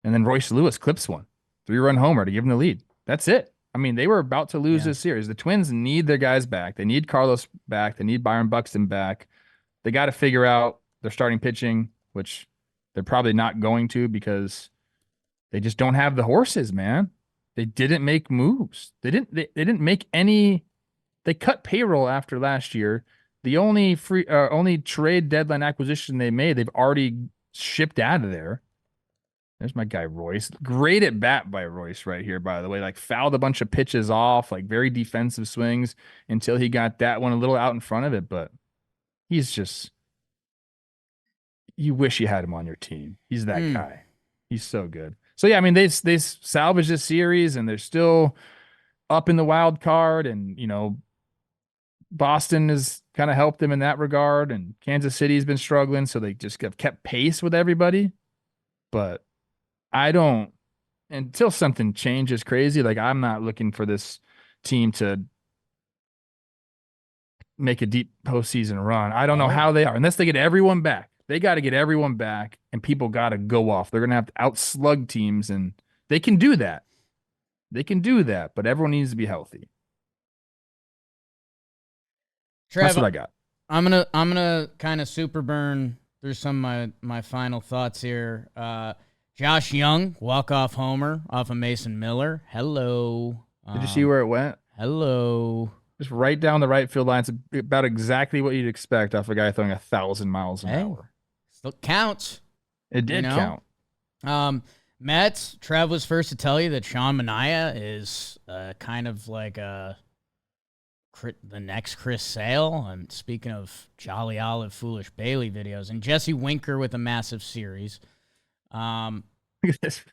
B: And then Royce Lewis clips one. 3-run homer to give them the lead. That's it. They were about to lose this series. The Twins need their guys back. They need Carlos back. They need Byron Buxton back. They got to figure out their starting pitching, which they're probably not going to because they just don't have the horses, man. They didn't make moves. They didn't make any. They cut payroll after last year. The only trade deadline acquisition they made, they've already shipped out of there. There's my guy Royce. Great at bat by Royce right here, by the way. Like fouled a bunch of pitches off, like very defensive swings until he got that one a little out in front of it. But he's just, you wish you had him on your team. He's that guy. He's so good. So yeah, they salvaged this series and they're still up in the wild card, and Boston has kind of helped them in that regard, and Kansas City's been struggling, so they just have kept pace with everybody. But I don't, until something changes crazy, like I'm not looking for this team to make a deep postseason run. I don't know how they are, unless they get everyone back. They got to get everyone back, and people got to go off. They're going to have to outslug teams, and they can do that. But everyone needs to be healthy.
A: Trav,
B: that's what I got.
A: I'm gonna kind of super burn through some of my final thoughts here. Josh Young, walk-off homer off of Mason Miller. Hello.
B: Did you see where it went?
A: Hello.
B: Just right down the right field line. It's about exactly what you'd expect off a guy throwing 1,000 miles an hour.
A: Still counts.
B: It did count.
A: Mets, Trev was first to tell you that Sean Manaea is kind of like the next Chris Sale. I'm speaking of Jolly Olive, Foolish Bailey videos. And Jesse Winker with a massive series.
B: Look at this.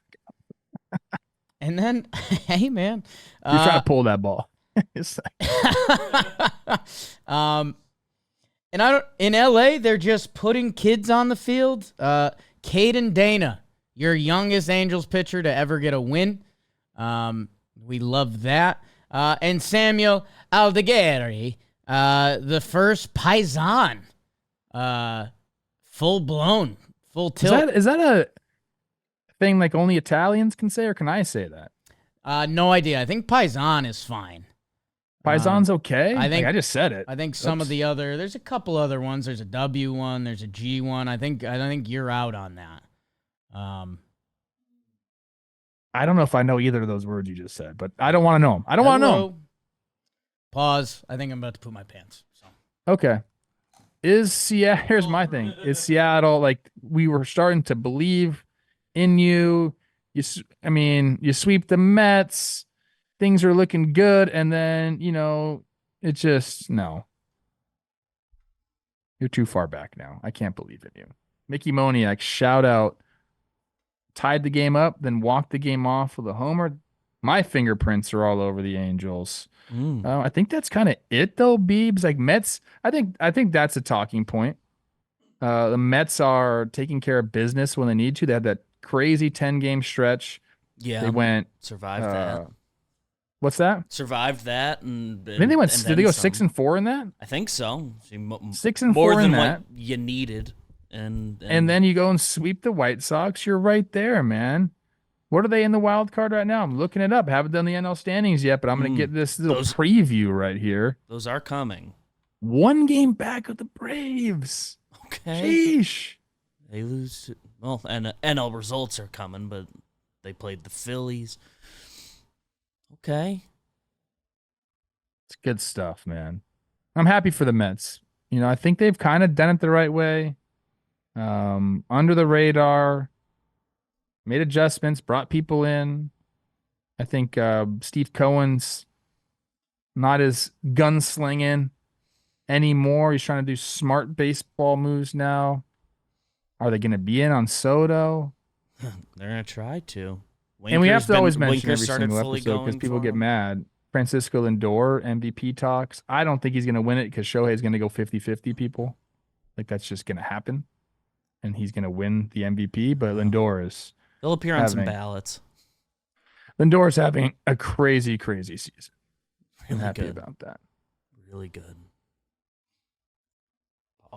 A: And then, hey, man.
B: You're trying to pull that ball.
A: And in LA, they're just putting kids on the field. Caden Dana, your youngest Angels pitcher to ever get a win. We love that. And Samuel Aldeguerri, the first Paisan, full blown, full tilt.
B: Is that a thing like only Italians can say, or can I say that?
A: No idea. I think Paisan is fine.
B: Paisan's okay?
A: I think
B: I just said it.
A: I think some of the there's a couple other ones. There's a W one, there's a G one. I think you're out on that.
B: I don't know if I know either of those words you just said, but I don't want to know them. I don't want to know them.
A: Pause. I think I'm about to poop my pants. So.
B: Okay. Here's my thing. Is Seattle, like, we were starting to believe in you. You sweep the Mets. Things are looking good, and then, it just, no. You're too far back now. I can't believe in you. Mickey Moniak, shout out. Tied the game up, then walked the game off with a homer. My fingerprints are all over the Angels. I think that's kind of it, though, Beebs. Like, Mets, I think that's a talking point. The Mets are taking care of business when they need to. They had that crazy 10-game stretch.
C: Yeah.
B: They
C: survived that.
B: What's that?
C: Survived that, and
B: I think they went. Did they go 6-4 in that?
C: I think so.
B: 6-4
C: more than
B: in that.
C: what you needed, and
B: then you go and sweep the White Sox. You're right there, man. What are they in the wild card right now? I'm looking it up. Haven't done the NL standings yet, but I'm going to get this little preview right here.
C: Those are coming.
B: 1 game back of the Braves.
C: Okay.
B: Sheesh.
C: They lose. Well, and NL results are coming, but they played the Phillies. Okay.
B: It's good stuff, man. I'm happy for the Mets. You know, I think they've kind of done it the right way. Under the radar, made adjustments, brought people in. I think Steve Cohen's not as gunslinging anymore. He's trying to do smart baseball moves now. Are they going to be in on Soto?
C: They're going to try to.
B: And we have to always mention
C: Winker
B: every single episode because people get mad. Francisco Lindor, MVP talks. I don't think he's going to win it because Shohei's going to go 50-50, people. Like, that's just going to happen. And he's going to win the MVP, but Lindor is...
C: He'll appear on some ballots.
B: Lindor's having a crazy, crazy season.
C: Really
B: I'm happy
C: good.
B: about that.
C: Really good.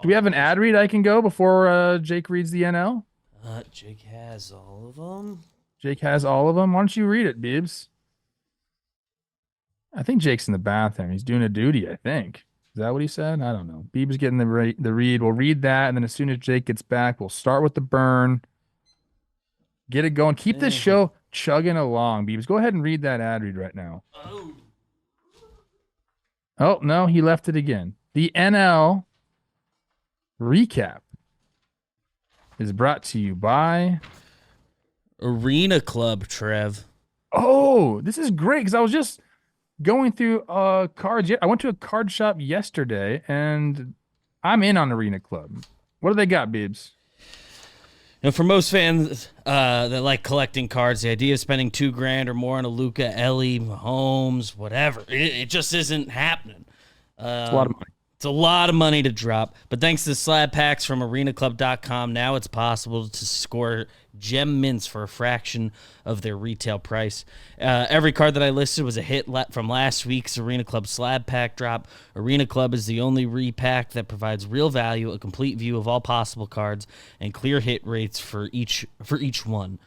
B: Do we have an ad read I can go before Jake reads the NL?
C: Jake has all of them.
B: Jake has all of them. Why don't you read it, Biebs? I think Jake's in the bathroom. He's doing a duty, I think. Is that what he said? I don't know. Biebs getting the read. We'll read that, and then as soon as Jake gets back, we'll start with the burn. Get it going. Keep this show chugging along, Biebs. Go ahead and read that ad read right now. Oh, no, he left it again. The NL recap is brought to you by
C: Arena Club, Trev.
B: Oh, this is great because I was just going through cards. I went to a card shop yesterday, and I'm in on Arena Club. What do they got, Biebs?
C: You know, for most fans that like collecting cards, the idea of spending $2,000 or more on a Luka, Ellie, Mahomes, whatever, it just isn't happening.
B: It's a lot of money.
C: It's a lot of money to drop, but thanks to slab packs from arenaclub.com, now it's possible to score gem mints for a fraction of their retail price. Every card that I listed was a hit from last week's Arena Club slab pack drop. Arena Club is the only repack that provides real value, a complete view of all possible cards, and clear hit rates for each one.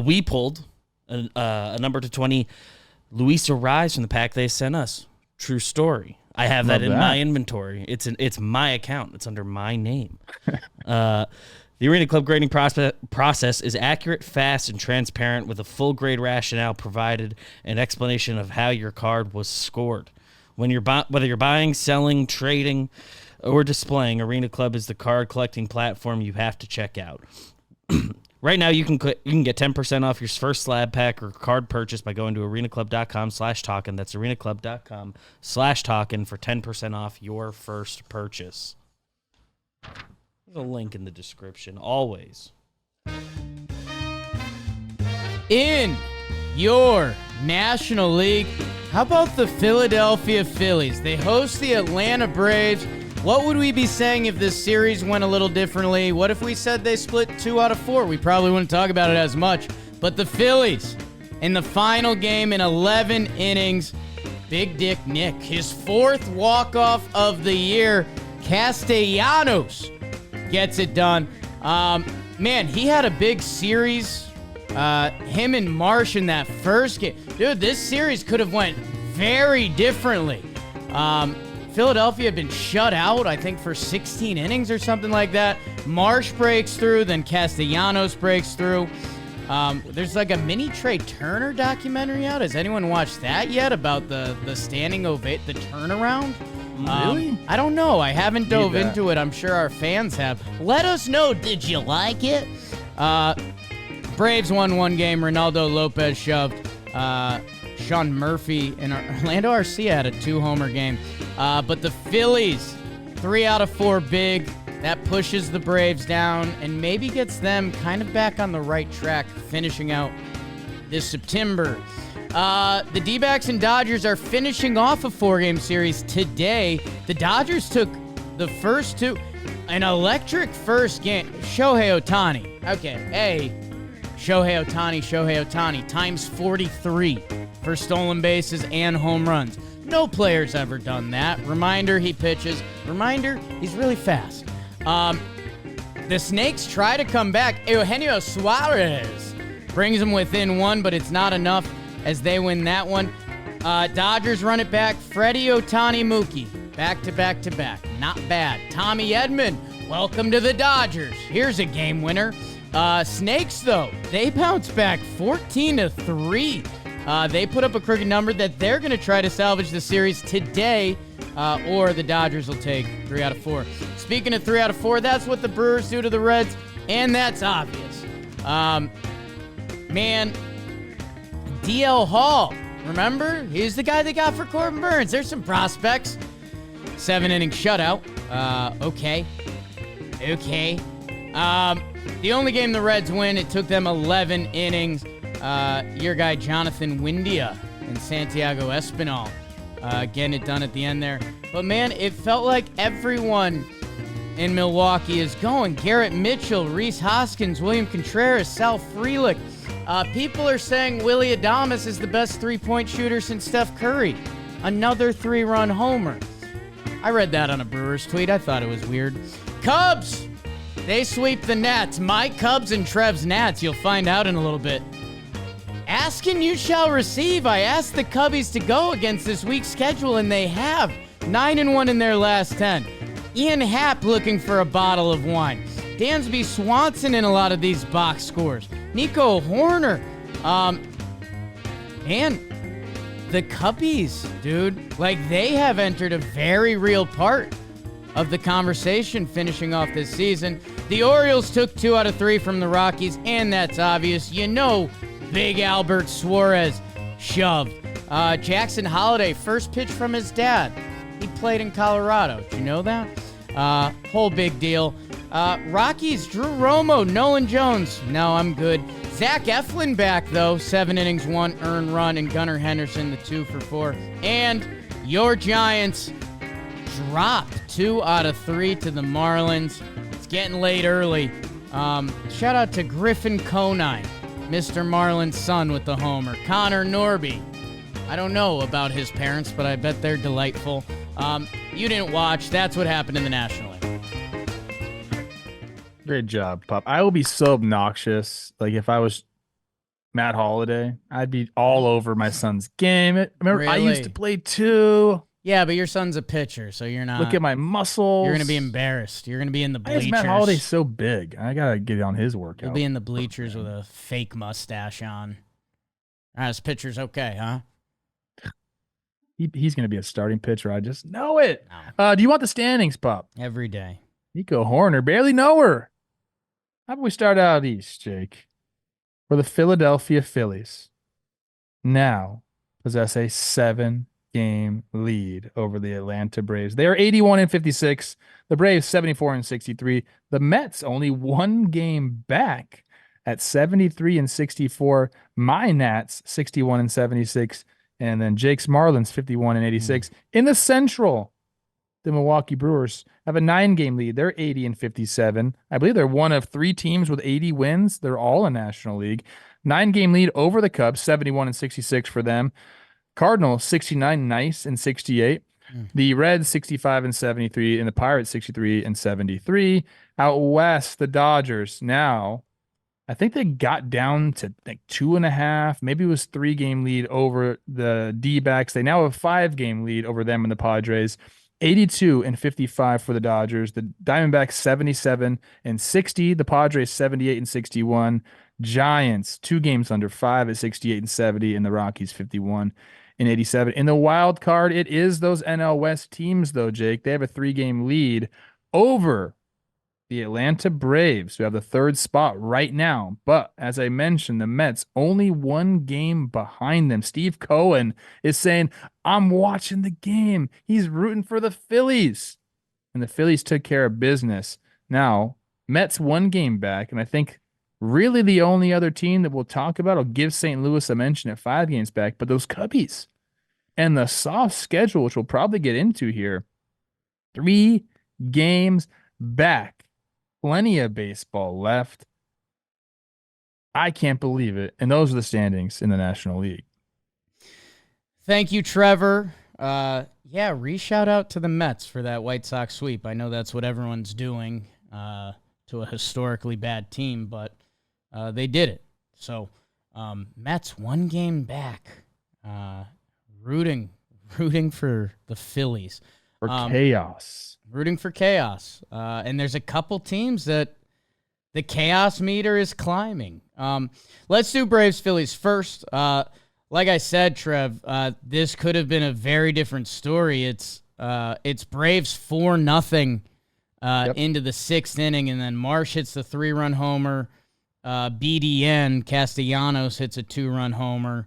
C: We pulled a number to 20 Luis Ariz from the pack they sent us. True story. I have that in my inventory. It's my account. It's under my name. The Arena Club grading process is accurate, fast, and transparent with a full grade rationale provided and explanation of how your card was scored. Whether you're buying, selling, trading, or displaying, Arena Club is the card collecting platform you have to check out. Right now, you can get 10% off your first slab pack or card purchase by going to arenaclub.com/talkin. That's arenaclub.com/talkin for 10% off your first purchase. There's a link in the description, always.
A: In your National League, how about the Philadelphia Phillies? They host the Atlanta Braves. What would we be saying if this series went a little differently? What if we said they split 2 out of 4? We probably wouldn't talk about it as much. But the Phillies, in the final game in 11 innings, Big Dick Nick, his 4th walk-off of the year, Castellanos gets it done. Man, he had a big series. Him and Marsh in that first game. Dude, this series could have went very differently. Philadelphia had been shut out, I think, for 16 innings or something like that. Marsh breaks through, then Castellanos breaks through. There's like a mini Trey Turner documentary out. Has anyone watched that yet about the standing ovation, the turnaround?
B: Really?
A: I don't know. I haven't dove into it. I'm sure our fans have. Let us know. Did you like it? Braves won 1 game. Ronaldo Lopez shoved. Sean Murphy and Orlando Arcia had a 2-homer game. But the Phillies, 3 out of 4 big. That pushes the Braves down and maybe gets them kind of back on the right track, finishing out this September. The D-backs and Dodgers are finishing off a 4-game series today. The Dodgers took the first 2. An electric first game. Shohei Ohtani. Okay, Shohei Ohtani times 43 for stolen bases and home runs. No player's ever done that. Reminder, he pitches. Reminder, he's really fast. The Snakes try to come back. Eugenio Suarez Brings them within one, but it's not enough as they win that one. Dodgers run it back. Freddie Ohtani Mookie. Back to back to back. Not bad. Tommy Edman. Welcome to the Dodgers. Here's a game winner. Snakes, though, they bounce back 14-3. They put up a crooked number that they're going to try to salvage the series today, or the Dodgers will take 3 out of 4. Speaking of 3 out of 4, that's what the Brewers do to the Reds, and that's obvious. Man, DL Hall, remember? He's the guy they got for Corbin Burns. There's some prospects. 7-inning shutout. Okay. The only game the Reds win, it took them 11 innings. Your guy Jonathan Windia and Santiago Espinal getting it done at the end there. But, man, it felt like everyone in Milwaukee is going. Garrett Mitchell, Rhys Hoskins, William Contreras, Sal Frelick. People are saying Willie Adames is the best three-point shooter since Steph Curry. Another 3-run homer. I read that on a Brewers tweet. I thought it was weird. Cubs! They sweep the Nats. My Cubs and Trev's Nats. You'll find out in a little bit. Ask and you shall receive. I asked the Cubbies to go against this week's schedule, and they have. 9-1 in their last 10. Ian Happ looking for a bottle of wine. Dansby Swanson in a lot of these box scores. Nico Horner. And the Cubbies, dude, like they have entered a very real part of the conversation finishing off this season. The Orioles took 2 out of 3 from the Rockies, and that's obvious. You know, Big Albert Suarez shoved. Jackson Holliday, first pitch from his dad. He played in Colorado. Did you know that? Whole big deal. Rockies, Drew Romo, Nolan Jones. No, I'm good. Zach Eflin back, though. 7 innings, 1 earned run, and Gunnar Henderson, the 2 for 4. And your Giants dropped 2 out of 3 to the Marlins. It's getting late early. Shout out to Griffin Conine, Mr. Marlin's son with the homer. Connor Norby. I don't know about his parents, but I bet they're delightful. You didn't watch. That's what happened in the National League.
B: Great job, Pup. I will be so obnoxious. Like if I was Matt Holliday, I'd be all over my son's game. Remember, I used to play too.
A: Yeah, but your son's a pitcher, so you're not.
B: Look at my muscles.
A: You're going to be embarrassed. You're going to be in the bleachers.
B: Why is Matt Holliday so big? I got to get on his workout.
A: He'll be in the bleachers with a fake mustache on. His pitcher's okay, huh?
B: He's going to be a starting pitcher. I just know it. No. Do you want the standings, Pup?
A: Every day.
B: Nico Horner, barely know her. How about we start out east, Jake? For the Philadelphia Phillies now possess a 7-game lead over the Atlanta Braves. They are 81-56. The Braves 74-63. The Mets only 1 game back at 73-64. My Nats 61-76. And then Jake's Marlins 51-86. In the Central, the Milwaukee Brewers have a 9-game lead. They're 80-57. I believe they're one of 3 teams with 80 wins. They're all in National League. 9-game lead over the Cubs, 71-66 for them. Cardinals 69-68. The Reds 65-73, and the Pirates 63-73. Out west, the Dodgers now, I think they got down to like 2.5, maybe it was 3-game lead over the D-backs. They now have a 5-game lead over them and the Padres. 82-55 for the Dodgers. The Diamondbacks 77-60. The Padres 78-61. Giants 2 games under 5 at 68-70, and the Rockies 51-87. In the wild card, it is those NL West teams, though, Jake. They have a 3-game lead over the Atlanta Braves, who have the 3rd spot right now. But as I mentioned, the Mets only 1 game behind them. Steve Cohen is saying, I'm watching the game. He's rooting for the Phillies. And the Phillies took care of business. Now, Mets 1 game back, and I think really the only other team that we'll talk about, I'll give St. Louis a mention at 5 games back, but those Cubbies and the soft schedule, which we'll probably get into here, 3 games back. Plenty of baseball left. I can't believe it. And those are the standings in the National League.
A: Thank you, Trevor. Shout out to the Mets for that White Sox sweep. I know that's what everyone's doing to a historically bad team, but they did it. So Mets 1 game back. Rooting for the Phillies.
B: For chaos.
A: Rooting for chaos. And there's a couple teams that the chaos meter is climbing. Let's do Braves Phillies first. Like I said, Trev, this could have been a very different story. It's Braves 4-0 into the 6th inning, and then Marsh hits the 3-run homer. BDN Castellanos hits a 2-run homer.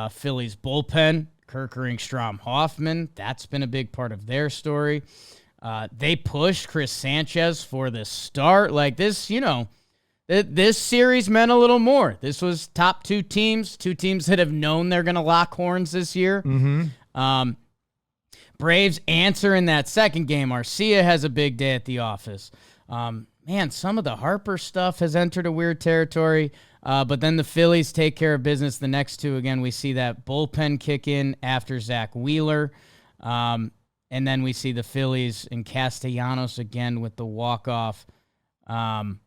A: Phillies bullpen, Kerkering, Strom, Hoffman. That's been a big part of their story. They pushed Chris Sanchez for the start. Like this, this series meant a little more. This was top two teams that have known they're going to lock horns this year.
B: Mm-hmm.
A: Braves answer in that second game. Arcia has a big day at the office. Man, some of the Harper stuff has entered a weird territory. But then the Phillies take care of business the next two. Again, we see that bullpen kick in after Zach Wheeler. And then we see the Phillies and Castellanos again with the walk-off. I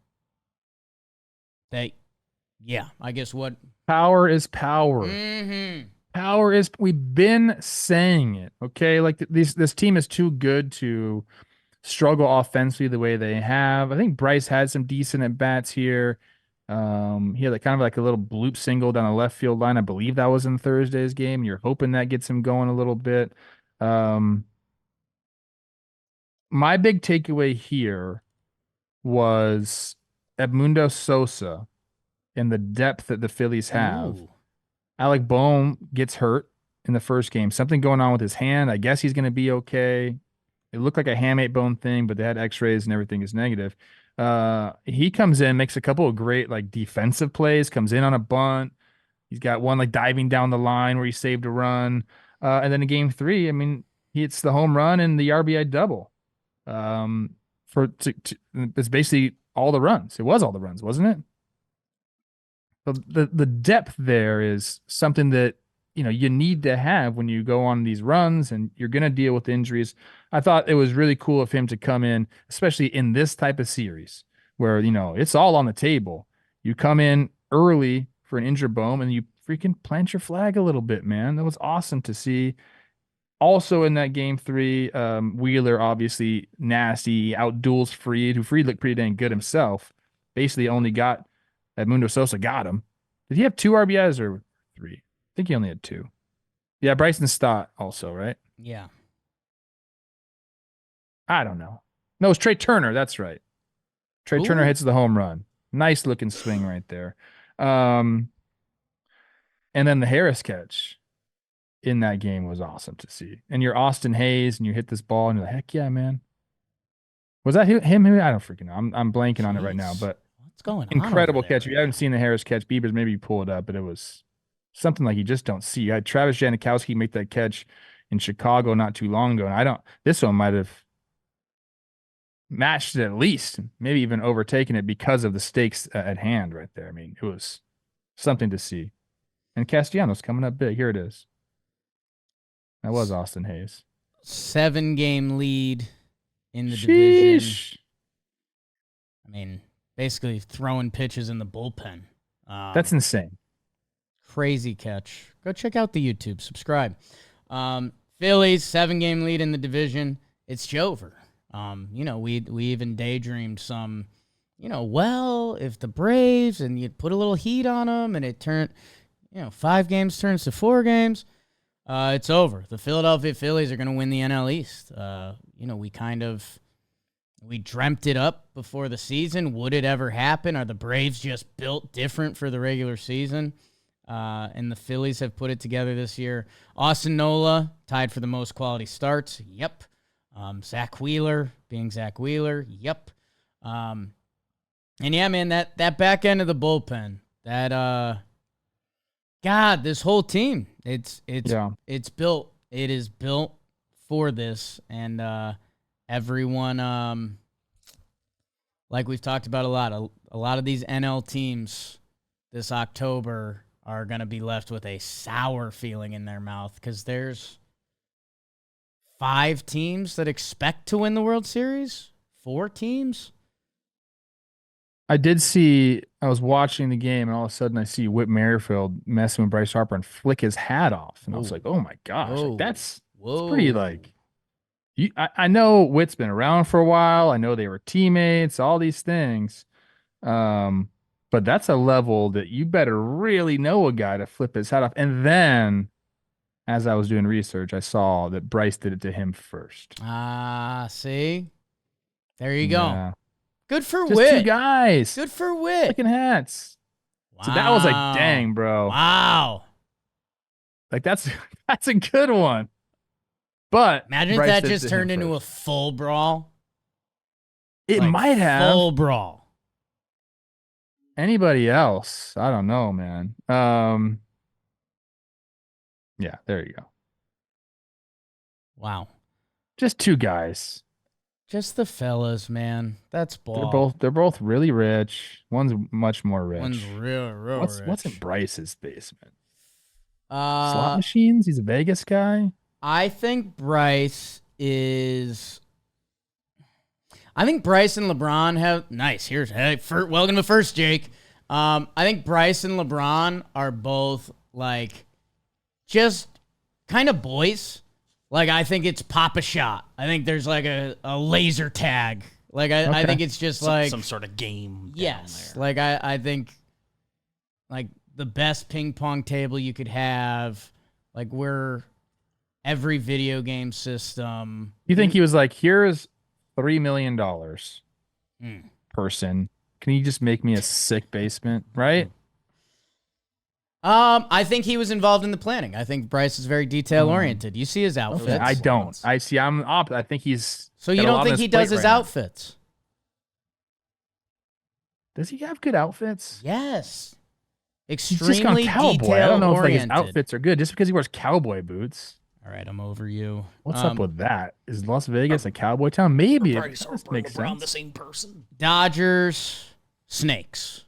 A: guess what?
B: Power is power.
A: Mm-hmm.
B: Power is, we've been saying it, okay? Like this team is too good to struggle offensively the way they have. I think Bryce had some decent at-bats here. He had kind of like a little bloop single down the left field line. I believe that was in Thursday's game. You're hoping that gets him going a little bit. My big takeaway here was Edmundo Sosa and the depth that the Phillies have.
A: Ooh.
B: Alec Boehm gets hurt in the first game. Something going on with his hand. I guess he's going to be okay. It looked like a hamate bone thing, but they had x-rays and everything is negative. He comes in, makes a couple of great defensive plays, comes in on a bunt. He's got one diving down the line where he saved a run. And then in game 3, I mean, he hits the home run and the RBI double. It's basically all the runs. It was all the runs, wasn't it? So the depth there is something that you need to have when you go on these runs and you're going to deal with injuries. I thought it was really cool of him to come in, especially in this type of series where it's all on the table. You come in early for an injured Boehm and you freaking plant your flag a little bit, man. That was awesome to see. Also in that game 3, Wheeler obviously nasty, outduels Fried, who Fried looked pretty dang good himself. Basically only got Edmundo Sosa got him. Did he have 2 RBIs or 3? I think he only had 2. Yeah, Bryson Stott also, right?
A: Yeah.
B: I don't know. No, it's Trey Turner. That's right. Trey Turner hits the home run. Nice looking swing right there. And then the Harris catch in that game was awesome to see. And you're Austin Hayes and you hit this ball and you're like, heck yeah, man. Was that him? I don't freaking know. I'm blanking on it right now, but
A: what's going on?
B: Incredible catch. If you haven't seen the Harris catch, Beavers, maybe you pull it up, but it was something like you just don't see. You had Travis Janikowski make that catch in Chicago not too long ago, and this one might have matched it at least, maybe even overtaken it because of the stakes at hand right there. I mean, it was something to see. And Castellanos coming up big. Here it is. That was Austin Hayes.
A: 7-game lead in the division. I mean, basically throwing pitches in the bullpen.
B: That's insane.
A: Crazy catch. Go check out the YouTube. Subscribe. Phillies, 7-game lead in the division. It's over. We even daydreamed some, if the Braves and you'd put a little heat on them and it turned, 5 games turns to 4 games. It's over. The Philadelphia Phillies are going to win the NL East. We dreamt it up before the season. Would it ever happen? Are the Braves just built different for the regular season? And the Phillies have put it together this year. Austin Nola tied for the most quality starts. Yep. Zach Wheeler being Zach Wheeler. Yep. And yeah, man, that back end of the bullpen, this whole team, it's built. It is built for this, and everyone, like we've talked about a lot of these NL teams this October are going to be left with a sour feeling in their mouth because there's 5 teams that expect to win the World Series. 4 teams.
B: I did see, I was watching the game and all of a sudden I see Whit Merrifield messing with Bryce Harper and flick his hat off. And I was
A: Whoa.
B: like, oh my gosh, like
A: Whoa.
B: it's pretty
A: Whoa.
B: like, I know Whit's been around for a while. I know they were teammates, all these things. Um, but that's a level that you better really know a guy to flip his hat off. And then as I was doing research, I saw that Bryce did it to him first.
A: See? There you go.
B: Yeah.
A: Good for
B: Just
A: Whit.
B: two guys.
A: Good for Whit.
B: Flicking hats.
A: Wow.
B: So that was like, dang, bro.
A: Wow.
B: Like that's a good one. But
A: Imagine
B: Bryce
A: if that
B: did it
A: just
B: to him
A: turned into a
B: first.
A: full brawl.
B: It
A: Like,
B: might have.
A: full brawl.
B: Anybody else? I don't know, man. Yeah, there you go.
A: Wow.
B: Just two guys.
A: Just the fellas, man. That's ball.
B: They're both really rich. One's much more rich.
A: One's real rich.
B: What's in Bryce's basement?
A: Uh,
B: Slot machines? He's a Vegas guy.
A: I think Bryce is. I think Bryce and LeBron have nice. Welcome to first, Jake. I think Bryce and LeBron are both like just kind of boys. Like I think it's pop a shot. I think there's like a laser tag. Like I think it's just like
C: some sort of game.
A: yes.
C: Down there.
A: Like I think like the best ping pong table you could have. Like we're every video game system.
B: You think he was like, here's $3 million
A: Mm.
B: person. Can you just make me a sick basement? Right?
A: I think he was involved in the planning. I think Bryce is very detail oriented. You see his outfits.
B: Okay, I don't. I see. I'm up. I think he's.
A: So you
B: got a
A: don't
B: lot on
A: think he
B: plate
A: does his
B: right now.
A: outfits?
B: Does he have good outfits?
A: Yes.
B: He's just gone
A: Extremely
B: cowboy. I don't know if like his
A: detail-oriented.
B: outfits are good just because he wears cowboy boots.
A: All right, I'm over you.
B: What's up with that? Is Las Vegas a cowboy town? Maybe.
C: Bryce
B: It
C: Harper
B: makes
C: and LeBron
B: sense.
C: the same person?
A: Dodgers, Snakes.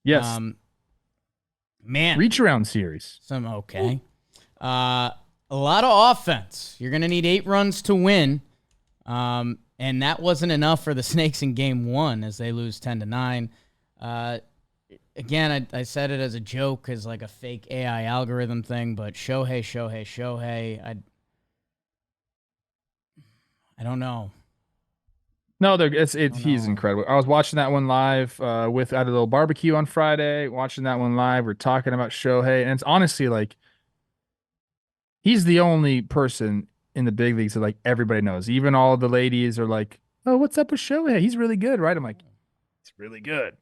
B: Yes.
A: Man,
B: Reach around series.
A: okay. A lot of offense. You're gonna need 8 runs to win. And that wasn't enough for the Snakes in game 1 as they lose 10-9. Again, I said it as a joke, as like a fake AI algorithm thing, but Shohei. I don't know.
B: No, he's incredible. I was watching that one live I had a little barbecue on Friday, watching that one live. We're talking about Shohei, and it's honestly like he's the only person in the big leagues that like everybody knows. Even all the ladies are like, "Oh, what's up with Shohei? He's really good, right?" I'm like, "It's really good."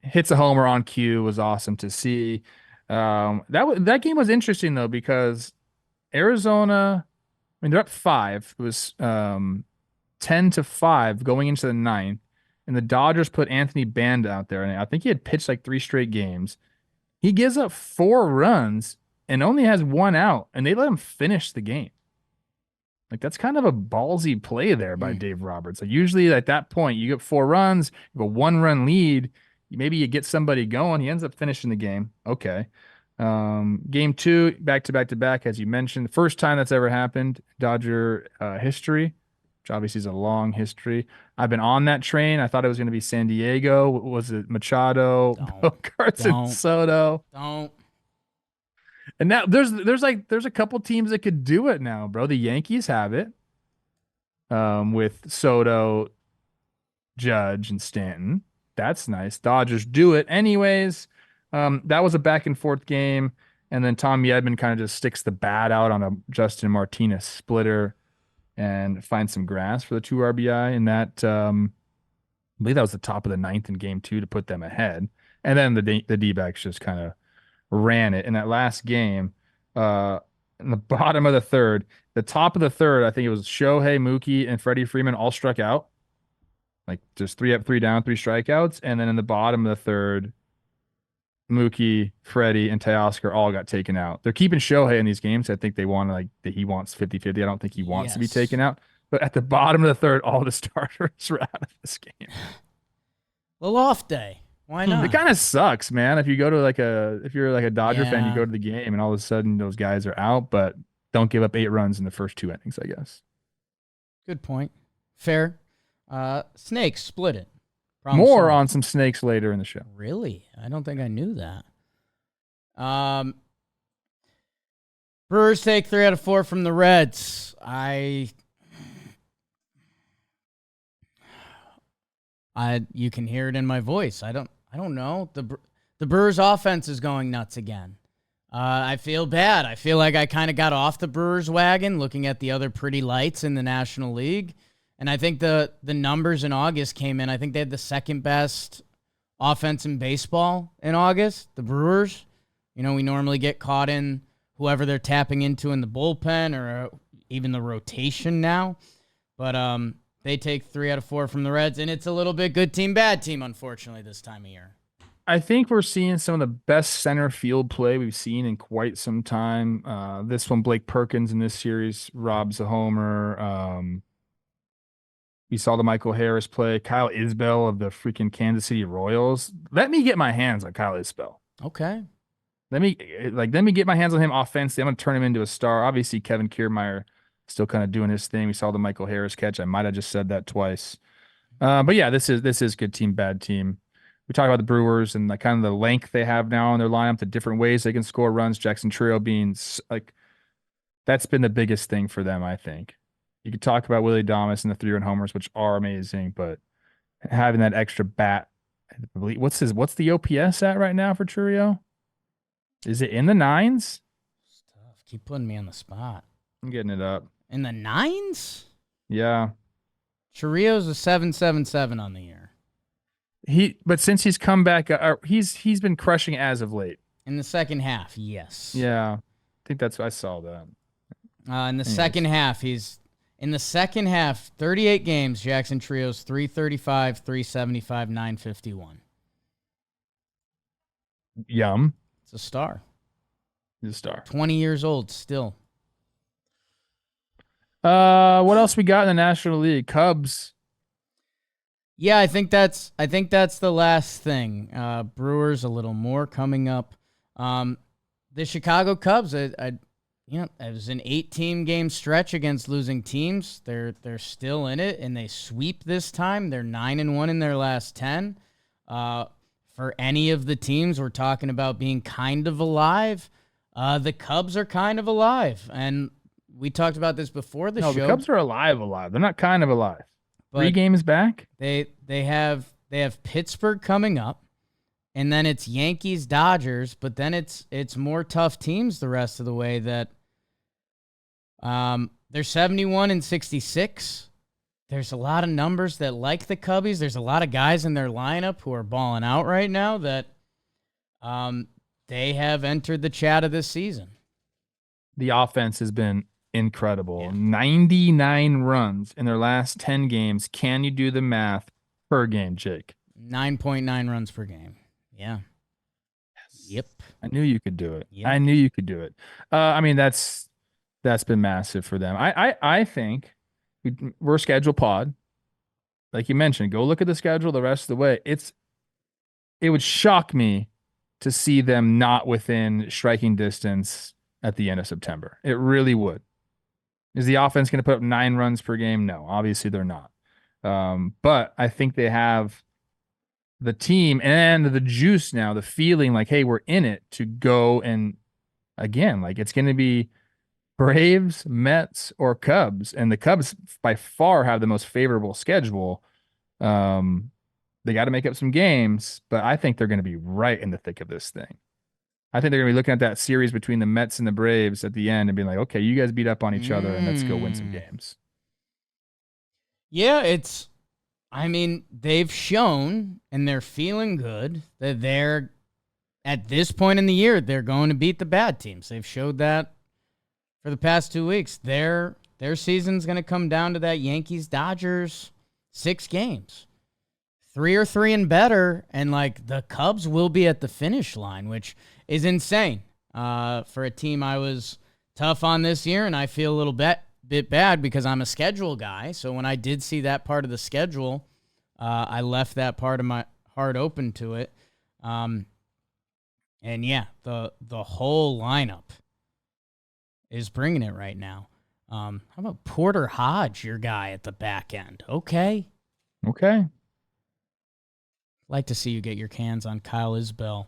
B: Hits a homer on cue was awesome to see. That game was interesting though because Arizona, I mean, they're up 5. It was 10-5 going into the 9th, and the Dodgers put Anthony Banda out there, and I think he had pitched like 3 straight games. He gives up 4 runs and only has 1 out, and they let him finish the game. Like that's kind of a ballsy play there by Dave Roberts. Like usually at that point, you get 4 runs, you have a 1-run lead, maybe you get somebody going. He ends up finishing the game. Okay. Game 2, back to back, as you mentioned, the first time that's ever happened, Dodger history, which obviously is a long history. I've been on that train. I thought it was going to be San Diego. Was it Machado, Bogarts, and Soto?
A: Don't.
B: And now there's a couple teams that could do it now, bro. The Yankees have it. With Soto, Judge, and Stanton. That's nice. Dodgers do it anyways. That was a back and forth game, and then Tom Yedman kind of just sticks the bat out on a Justin Martinez splitter and finds some grass for the 2 RBI. And that, I believe that was the top of the 9th in game 2 to put them ahead. And then the D-backs just kind of ran it in that last game. In the bottom of the 3rd, the top of the 3rd, I think it was Shohei, Mookie, and Freddie Freeman all struck out. Like just 3 up, 3 down, 3 strikeouts. And then in the bottom of the 3rd, Mookie, Freddie, and Teoscar all got taken out. They're keeping Shohei in these games. I think they want that he wants 50-50. I don't think he wants to be taken out. But at the bottom of the 3rd, all the starters were out of this game.
A: Little off day. Why not?
B: It kind of sucks, man. If you go to if you're like a Dodger fan, you go to the game and all of a sudden those guys are out, but don't give up 8 runs in the first 2 innings, I guess.
A: Good point. Fair. Snakes split it.
B: More
A: solved.
B: on some snakes later in the show.
A: Really? I don't think I knew that. Brewers take 3 out of 4 from the Reds. You can hear it in my voice. I don't know. The Brewers offense is going nuts again. I feel bad. I feel like I kind of got off the Brewers wagon looking at the other pretty lights in the National League. And I think the numbers in August came in. I think they had the second best offense in baseball in August, the Brewers. We normally get caught in whoever they're tapping into in the bullpen or even the rotation now. But they take 3 out of 4 from the Reds, and it's a little bit good team, bad team, unfortunately, this time of year.
B: I think we're seeing some of the best center field play we've seen in quite some time. This one, Blake Perkins in this series robs a homer. We saw the Michael Harris play. Kyle Isbell of the freaking Kansas City Royals. Let me get my hands on Kyle Isbell.
A: Okay.
B: Let me get my hands on him offensively. I'm going to turn him into a star. Obviously, Kevin Kiermaier still kind of doing his thing. We saw the Michael Harris catch. I might have just said that twice. But yeah, this is good team, bad team. We talk about the Brewers and kind of the length they have now in their lineup, the different ways they can score runs. Jackson Trio being that's been the biggest thing for them, I think. You could talk about Willie Adames and the 3-run homers, which are amazing, but having that extra bat, what's the OPS at right now for Trio? Is it in the 9s?
A: Tough. Keep putting me on the spot.
B: I'm getting it up.
A: In the 9s?
B: Yeah.
A: Churrio's a 7.77 on the year.
B: But since he's come back, he's been crushing as of late.
A: In the second half, yes.
B: Yeah, I think I saw that.
A: In the second half, 38 games, Jackson Trio's 335, 375, 951.
B: Yum.
A: It's a star.
B: He's a star.
A: 20 years old still.
B: What else we got in the National League? Cubs.
A: Yeah, I think that's the last thing. Brewers a little more coming up. The Chicago Cubs, it was an 8-team game stretch against losing teams. They're still in it, and they sweep this time. They're 9-1 in their last 10. For any of the teams we're talking about being kind of alive, the Cubs are kind of alive, and we talked about this before the show.
B: No, the Cubs are alive. They're not kind of alive.
A: But
B: 3 games back.
A: They have Pittsburgh coming up, and then it's Yankees, Dodgers, but then it's more tough teams the rest of the way. That they're 71 and 66. There's a lot of numbers that like the Cubbies. There's a lot of guys in their lineup who are balling out right now that they have entered the chat of this season.
B: The offense has been incredible.
A: Yeah.
B: 99 runs in their last 10 games. Can you do the math per game, Jake?
A: 9.9 runs per game. Yeah. Yes. Yep.
B: I knew you could do it.
A: Yep.
B: I knew you could do it. I mean, that's been massive for them. I think we're a schedule pod. Like you mentioned, go look at the schedule the rest of the way. It would shock me to see them not within striking distance at the end of September. It really would. Is the offense going to put up 9 runs per game? No, obviously they're not. But I think they have the team and the juice now, the feeling like, hey, we're in it to go. And again, like it's going to be Braves, Mets, or Cubs. And the Cubs by far have the most favorable schedule. They got to make up some games, but I think they're going to be right in the thick of this thing. I think they're going to be looking at that series between the Mets and the Braves at the end and being like, okay, you guys beat up on each other and let's go win some games.
A: Yeah, they've shown and they're feeling good that they're at this point in the year, they're going to beat the bad teams. They've showed that for the past 2 weeks. Their season's going to come down to that Yankees Dodgers 6 games. 3 or 3 and better, and like the Cubs will be at the finish line, which is insane for a team I was tough on this year, and I feel a little bit bad because I'm a schedule guy. So when I did see that part of the schedule, I left that part of my heart open to it. And yeah, the whole lineup is bringing it right now. How about Porter Hodge, your guy at the back end? Okay. Like to see you get your hands on Kyle Isbell.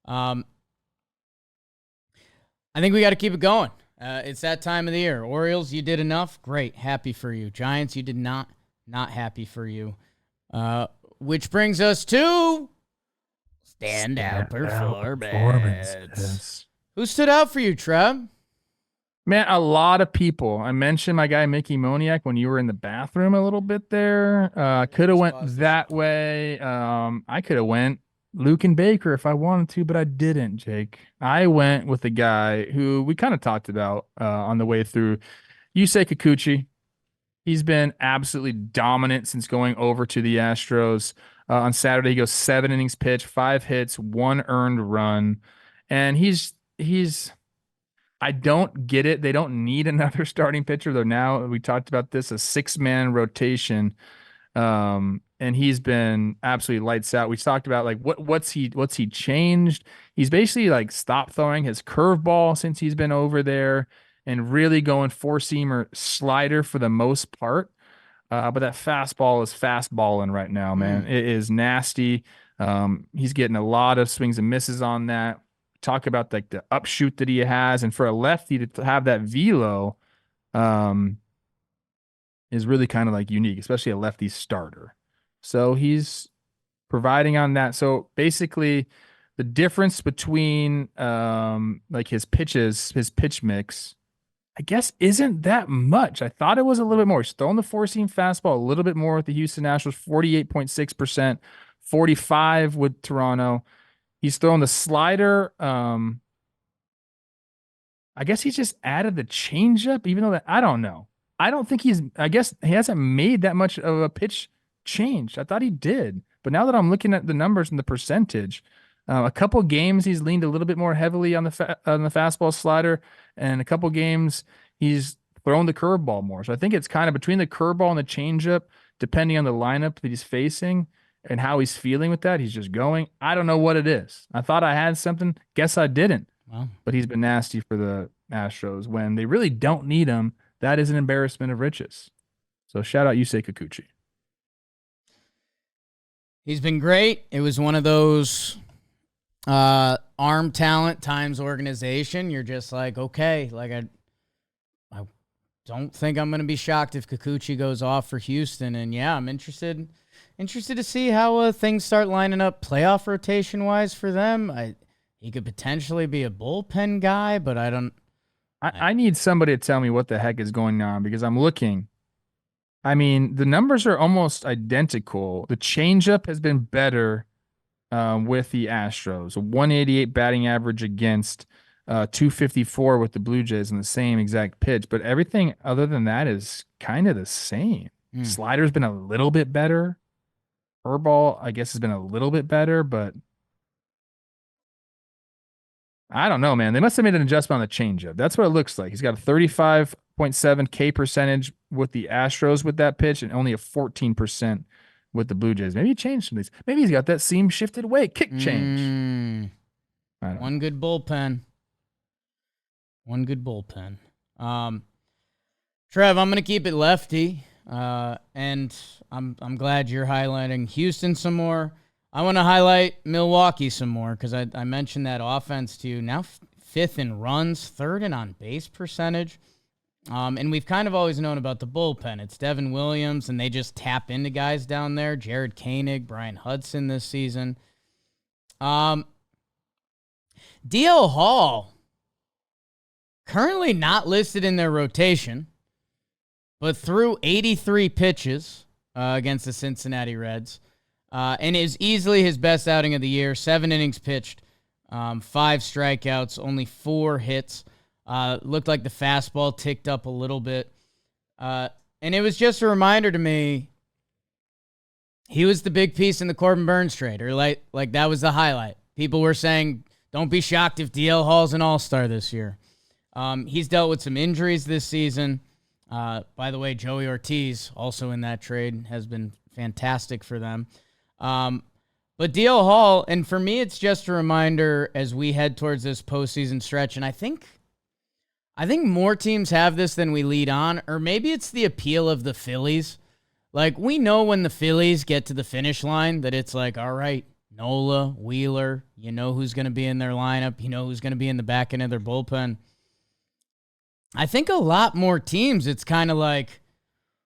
A: I think we got to keep it going. It's that time of the year. Orioles, you did enough. Great. Happy for you. Giants, you did not. Not happy for you. Which brings us to standout performance. Who stood out for you, Trev?
B: Man, a lot of people. I mentioned my guy Mickey Moniak when you were in the bathroom a little bit there. Could have went that way. I could have went Luke and Baker if I wanted to, but I didn't, Jake. I went with the guy who we kind of talked about on the way through, Yusei Kikuchi. He's been absolutely dominant since going over to the Astros. On Saturday, he goes 7 innings pitched, 5 hits, 1 earned run, and he's. I don't get it. They don't need another starting pitcher. Though now we talked about this, a 6-man rotation. And he's been absolutely lights out. We talked about like what's he changed. He's basically like stopped throwing his curveball since he's been over there and really going 4-seamer slider for the most part. But that fastball is fastballing right now, man. It is nasty. He's getting a lot of swings and misses on that. Talk about like the upshoot that he has, and for a lefty to have that velo is really kind of like unique, especially a lefty starter. So he's providing on that. So basically the difference between like his pitches, his pitch mix, I guess isn't that much. I thought it was a little bit more. He's throwing the 4-seam fastball a little bit more with the Houston Astros, 48.6%, 45 with Toronto. He's throwing the slider. I guess he's just added the changeup, even though I don't know. I don't think I guess he hasn't made that much of a pitch change. I thought he did. But now that I'm looking at the numbers and the percentage, a couple games he's leaned a little bit more heavily on the fastball slider, and a couple games he's thrown the curveball more. So I think it's kind of between the curveball and the changeup, depending on the lineup that he's facing and how he's feeling with that. He's just going. I don't know what it is. I thought I had something. Guess I didn't.
A: Wow.
B: But he's been nasty for the Astros when they really don't need him. That is an embarrassment of riches. So shout out Yusei Kikuchi.
A: He's been great. It was one of those arm talent times organization. You're just like, okay, like I don't think I'm going to be shocked if Kikuchi goes off for Houston. And yeah, I'm interested to see how things start lining up playoff rotation wise for them. He could potentially be a bullpen guy, but I don't.
B: I need somebody to tell me what the heck is going on, because I'm looking. I mean, the numbers are almost identical. The changeup has been better with the Astros. A 188 batting average against 254 with the Blue Jays in the same exact pitch. But everything other than that is kind of the same. Slider's been a little bit better. Curveball, I guess, has been a little bit better, but I don't know, man. They must have made an adjustment on the changeup. That's what it looks like. He's got a 35.7 K percentage with the Astros with that pitch and only a 14% with the Blue Jays. Maybe he changed some of these. Maybe he's got that seam shifted way, kick change.
A: One good bullpen. Trev, I'm going to keep it lefty, and I'm glad you're highlighting Houston some more. I want to highlight Milwaukee some more because I mentioned that offense to you. Now 5th in runs, 3rd in on-base percentage. And we've kind of always known about the bullpen. It's Devin Williams, and they just tap into guys down there. Jared Koenig, Brian Hudson this season. DL Hall, currently not listed in their rotation, but threw 83 pitches against the Cincinnati Reds. And is easily his best outing of the year. 7 innings pitched, 5 strikeouts, only 4 hits. Looked like the fastball ticked up a little bit. And it was just a reminder to me, he was the big piece in the Corbin Burns trade, or like that was the highlight. People were saying, don't be shocked if DL Hall's an all-star this year. He's dealt with some injuries this season. By the way, Joey Ortiz, also in that trade, has been fantastic for them. But DL Hall, and for me, it's just a reminder as we head towards this postseason stretch, and I think more teams have this than we lead on, or maybe it's the appeal of the Phillies. Like, we know when the Phillies get to the finish line that it's like, all right, Nola, Wheeler, you know who's going to be in their lineup. You know who's going to be in the back end of their bullpen. I think a lot more teams, it's kind of like,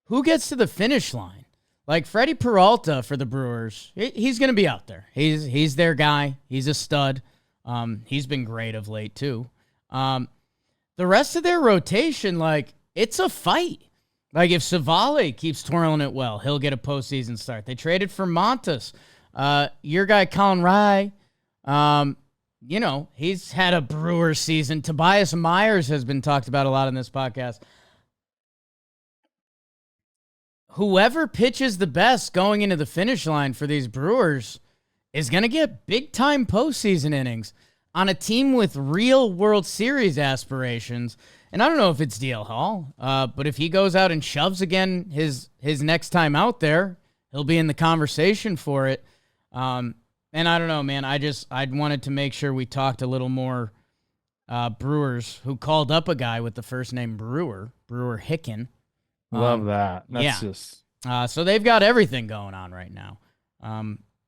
A: who gets to the finish line? Like Freddie Peralta for the Brewers, he's going to be out there. He's their guy. He's a stud. He's been great of late, too. The rest of their rotation, like, it's a fight. Like, if Savale keeps twirling it well, he'll get a postseason start. They traded for Montas. Your guy, Colin Rye, you know, he's had a Brewers season. Tobias Myers has been talked about a lot in this podcast. Whoever pitches the best going into the finish line for these Brewers is going to get big-time postseason innings on a team with real World Series aspirations. And I don't know if it's DL Hall, but if he goes out and shoves again his next time out there, he'll be in the conversation for it. And I don't know, man. I wanted to make sure we talked a little more Brewers, who called up a guy with the first name Brewer Hicken.
B: Love that. That's
A: yeah.
B: just
A: so they've got everything going on right now.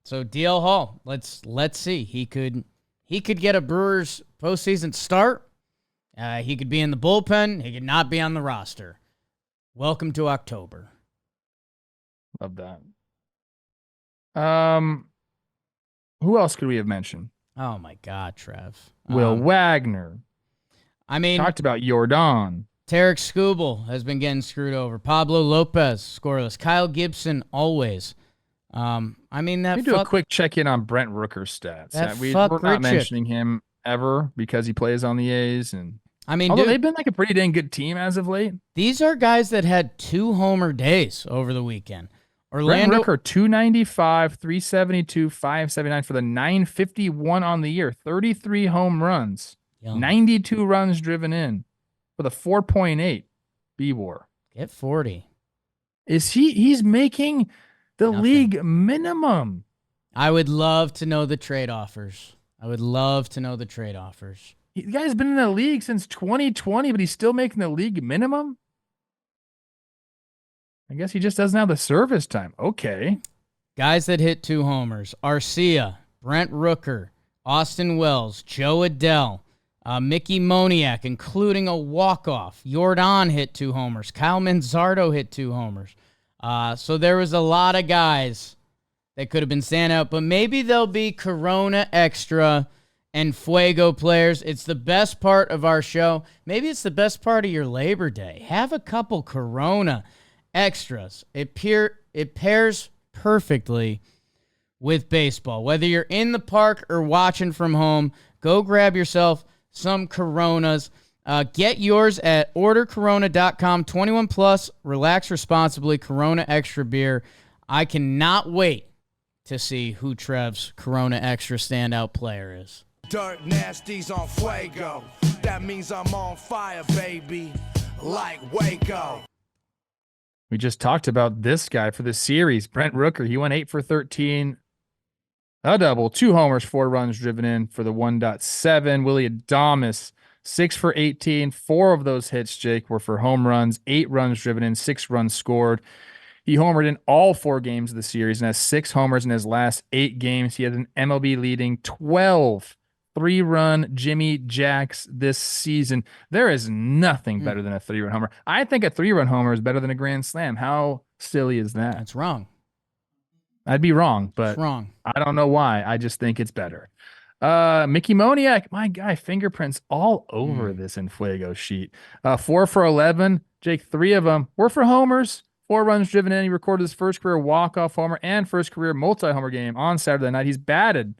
A: So DL Hall, let's see. He could get a Brewers postseason start. He could be in the bullpen. He could not be on the roster. Welcome to October.
B: love that. Who else could we have mentioned?
A: Oh my God, Trev.
B: Will Wagner.
A: I mean,
B: Talked about Jordan.
A: Tarek Skubal has been getting screwed over. Pablo Lopez, scoreless. Kyle Gibson, always. I mean, that
B: Let me do a quick check-in on Brent Rooker's stats. We're not mentioning him ever because he plays on the A's. And
A: I mean,
B: although
A: dude,
B: they've been like a pretty dang good team as of late.
A: These are guys that had 2 homer days over the weekend. Orlando
B: Brent Rooker, 295, 372, 579 for the 951 on the year. 33 home runs.
A: Young.
B: 92 runs driven in with a 4.8 B-WAR.
A: Get 40.
B: He's making the
A: Nothing.
B: league minimum.
A: I would love to know the trade offers.
B: The guy's been in the league since 2020, but he's still making the league minimum. I guess he just doesn't have the service time. Okay.
A: Guys that hit 2 homers. Arcia, Brent Rooker, Austin Wells, Joe Adell, Mickey Moniak, including a walk-off. Jordan hit 2 homers. Kyle Manzardo hit 2 homers. So there was a lot of guys that could have been standing out, but maybe they'll be Corona Extra and Fuego players. It's the best part of our show. Maybe it's the best part of your Labor Day. Have a couple Corona Extras. It pairs perfectly with baseball. Whether you're in the park or watching from home, go grab yourself some Coronas. Get yours at ordercorona.com. 21 plus, relax responsibly, Corona Extra beer. I cannot wait to see who Trev's Corona Extra standout player is.
D: Dirt nasties on Fuego. That means I'm on fire, baby. Like Waco.
B: We just talked about this guy for the series, Brent Rooker. He went 8 for 13, a double, 2 homers, 4 runs driven in for the 1.7. Willie Adames, 6 for 18. 4 of those hits, Jake, were for home runs, 8 runs driven in, 6 runs scored. He homered in all 4 games of the series and has 6 homers in his last 8 games. He had an MLB leading 12 3-run Jimmy Jacks this season. There is nothing better than a 3-run homer. I think a 3-run homer is better than a grand slam. How silly is that?
A: That's wrong.
B: I'd be wrong, but
A: It's wrong.
B: I don't know why. I just think it's better. Mickey Moniak, my guy, fingerprints all over this in Fuego sheet. 4 for 11. Jake, 3 of them were for homers. 4 runs driven in. He recorded his first career walk-off homer and first career multi-homer game on Saturday night. He's batted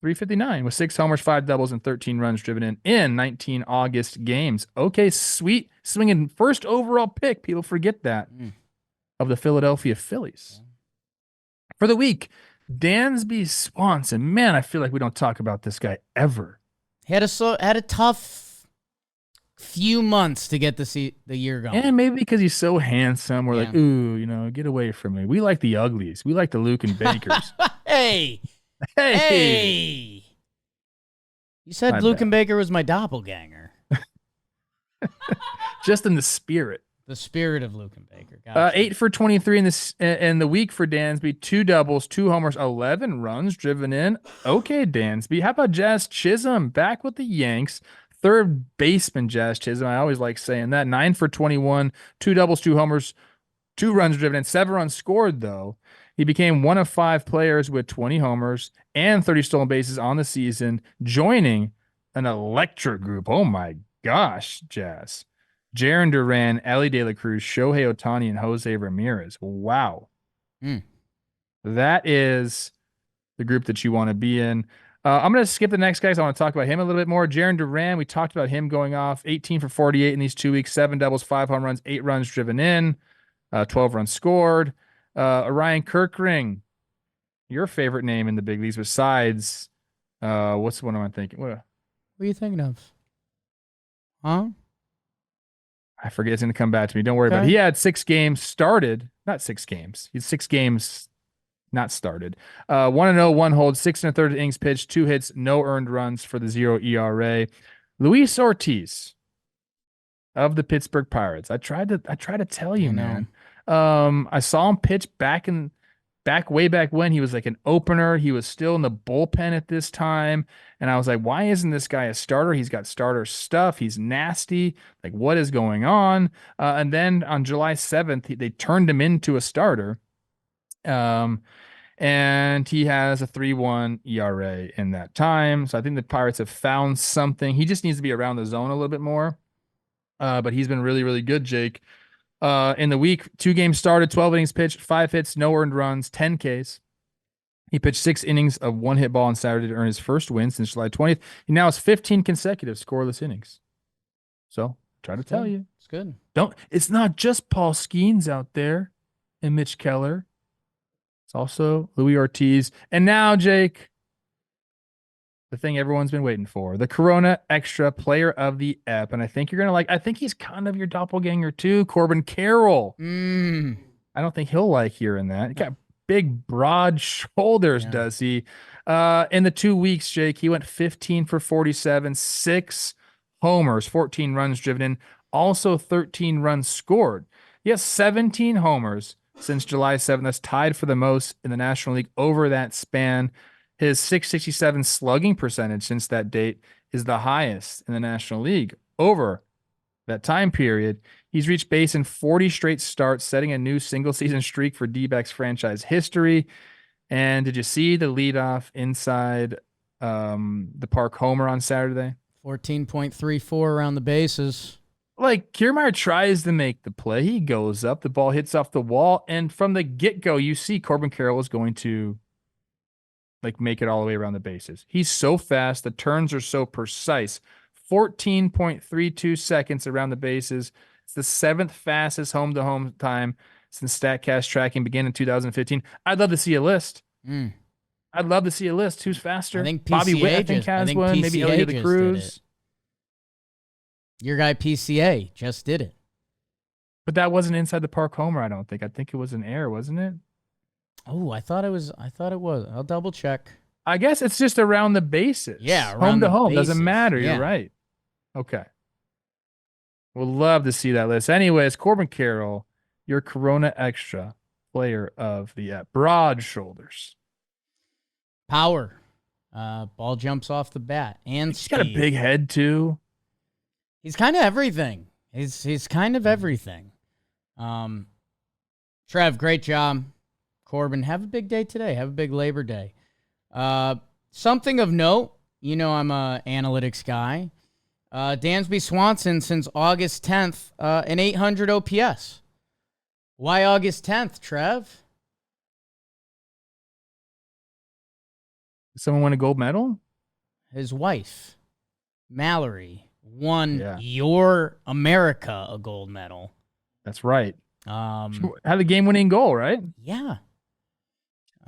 B: .359 with 6 homers, 5 doubles, and 13 runs driven in 19 August games. Okay, sweet. Swinging first overall pick. People forget that. Of the Philadelphia Phillies. For the week, Dansby Swanson. Man, I feel like we don't talk about this guy ever.
A: He had a tough few months to get the year going.
B: And maybe because he's so handsome, we're like,
A: Yeah.
B: ooh, get away from me. We like the uglies. We like the Luke and Bakers.
A: Hey! Hey! You said
B: My
A: Luke
B: bad.
A: and Baker was my doppelganger.
B: Just in the spirit.
A: The spirit of Luke and Baker. Gotcha.
B: 8 for 23 in the week for Dansby. 2 doubles, 2 homers, 11 runs driven in. Okay, Dansby. How about Jazz Chisholm back with the Yanks? Third baseman Jazz Chisholm. I always like saying that. 9 for 21, 2 doubles, 2 homers, 2 runs driven in, 7 runs scored, though. He became one of 5 players with 20 homers and 30 stolen bases on the season, joining an electric group. Oh my gosh, Jazz. Jarren Duran, Ellie De La Cruz, Shohei Ohtani, and Jose Ramirez. Wow. That is the group that you want to be in. I'm going to skip the next guys. I want to talk about him a little bit more. Jarren Duran, we talked about him going off 18 for 48 in these 2 weeks, 7 doubles, 5 home runs, 8 runs driven in, 12 runs scored. Orion Kirkring, your favorite name in the big leagues besides, what's the one I'm thinking? What
A: are you thinking of? Huh?
B: I forget. It's going to come back to me. Don't worry about it. He had 6 games started. Not 6 games. He's 6 games not started. 1-0, 1 hold, 6 1/3 innings pitched, 2 hits, no earned runs for the 0 ERA. Luis Ortiz of the Pittsburgh Pirates. I tried to tell you, man. I saw him pitch way back when. He was like an opener. He was still in the bullpen at this time. And I was like, why isn't this guy a starter? He's got starter stuff. He's nasty. Like, what is going on? And then on July 7th, they turned him into a starter. And he has a 3.1 ERA in that time. So I think the Pirates have found something. He just needs to be around the zone a little bit more. But he's been really, really good, Jake. In the week, 2 games started, 12 innings pitched, 5 hits, no earned runs, 10 Ks. He pitched 6 innings of 1 hit ball on Saturday to earn his first win since July 20th. He now has 15 consecutive scoreless innings. So, try to tell you.
A: It's good.
B: It's not just Paul Skeens out there and Mitch Keller. It's also Luis Ortiz. And now, Jake, the thing everyone's been waiting for, the Corona Extra Player of the Ep. And I think you're going to like, I think he's kind of your doppelganger too, Corbin Carroll. I don't think he'll like hearing that. He got big, broad shoulders, does he? In the 2 weeks, Jake, he went 15 for 47, 6 homers, 14 runs driven in, also 13 runs scored. He has 17 homers since July 7th. That's tied for the most in the National League over that span. His .667 slugging percentage since that date is the highest in the National League over that time period. He's reached base in 40 straight starts, setting a new single-season streak for D-backs franchise history. And did you see the leadoff inside the park homer on Saturday?
A: 14.34 around the bases.
B: Like, Kiermaier tries to make the play. He goes up. The ball hits off the wall. And from the get-go, you see Corbin Carroll is going to make it all the way around the bases. He's so fast. The turns are so precise. 14.32 seconds around the bases. It's the 7th fastest home-to-home time since StatCast tracking began in 2015. I'd love to see a list. I'd love to see a list. Who's faster?
A: I think
B: Bobby Witt, I think,
A: PCA
B: has one. Maybe Elliot De La Cruz.
A: Your guy PCA just did it.
B: But that wasn't inside the park homer, I don't think. I think it was an error, wasn't it?
A: Oh, I thought it was. I'll double check.
B: I guess it's just around the bases.
A: Yeah,
B: home to home.
A: bases.
B: Doesn't matter.
A: Yeah.
B: You're right. Okay. We'll love to see that list. Anyways, Corbin Carroll, your Corona Extra Player of the Ep. Broad shoulders.
A: Power. Ball jumps off the bat. And
B: he's got a big head, too.
A: He's kind of everything. He's kind of everything. Trev, great job. Corbin, have a big day today. Have a big Labor Day. Something of note, I'm a analytics guy. Dansby Swanson since August 10th, an 800 OPS. Why August 10th, Trev?
B: Did someone win a gold medal?
A: His wife, Mallory, won your America a gold medal.
B: That's right.
A: Had
B: the game-winning goal, right?
A: Yeah.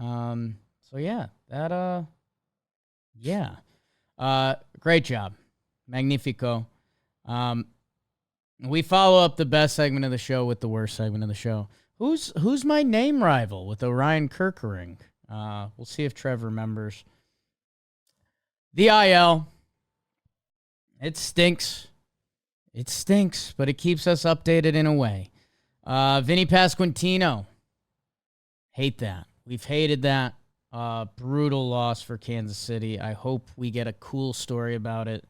A: So yeah, that great job. Magnifico. We follow up the best segment of the show with the worst segment of the show. Who's my name rival with Orion Kirkering? We'll see if Trev remembers. The IL. It stinks. It stinks, but it keeps us updated in a way. Vinny Pasquantino. Hate that. We've hated that. Brutal loss for Kansas City. I hope we get a cool story about it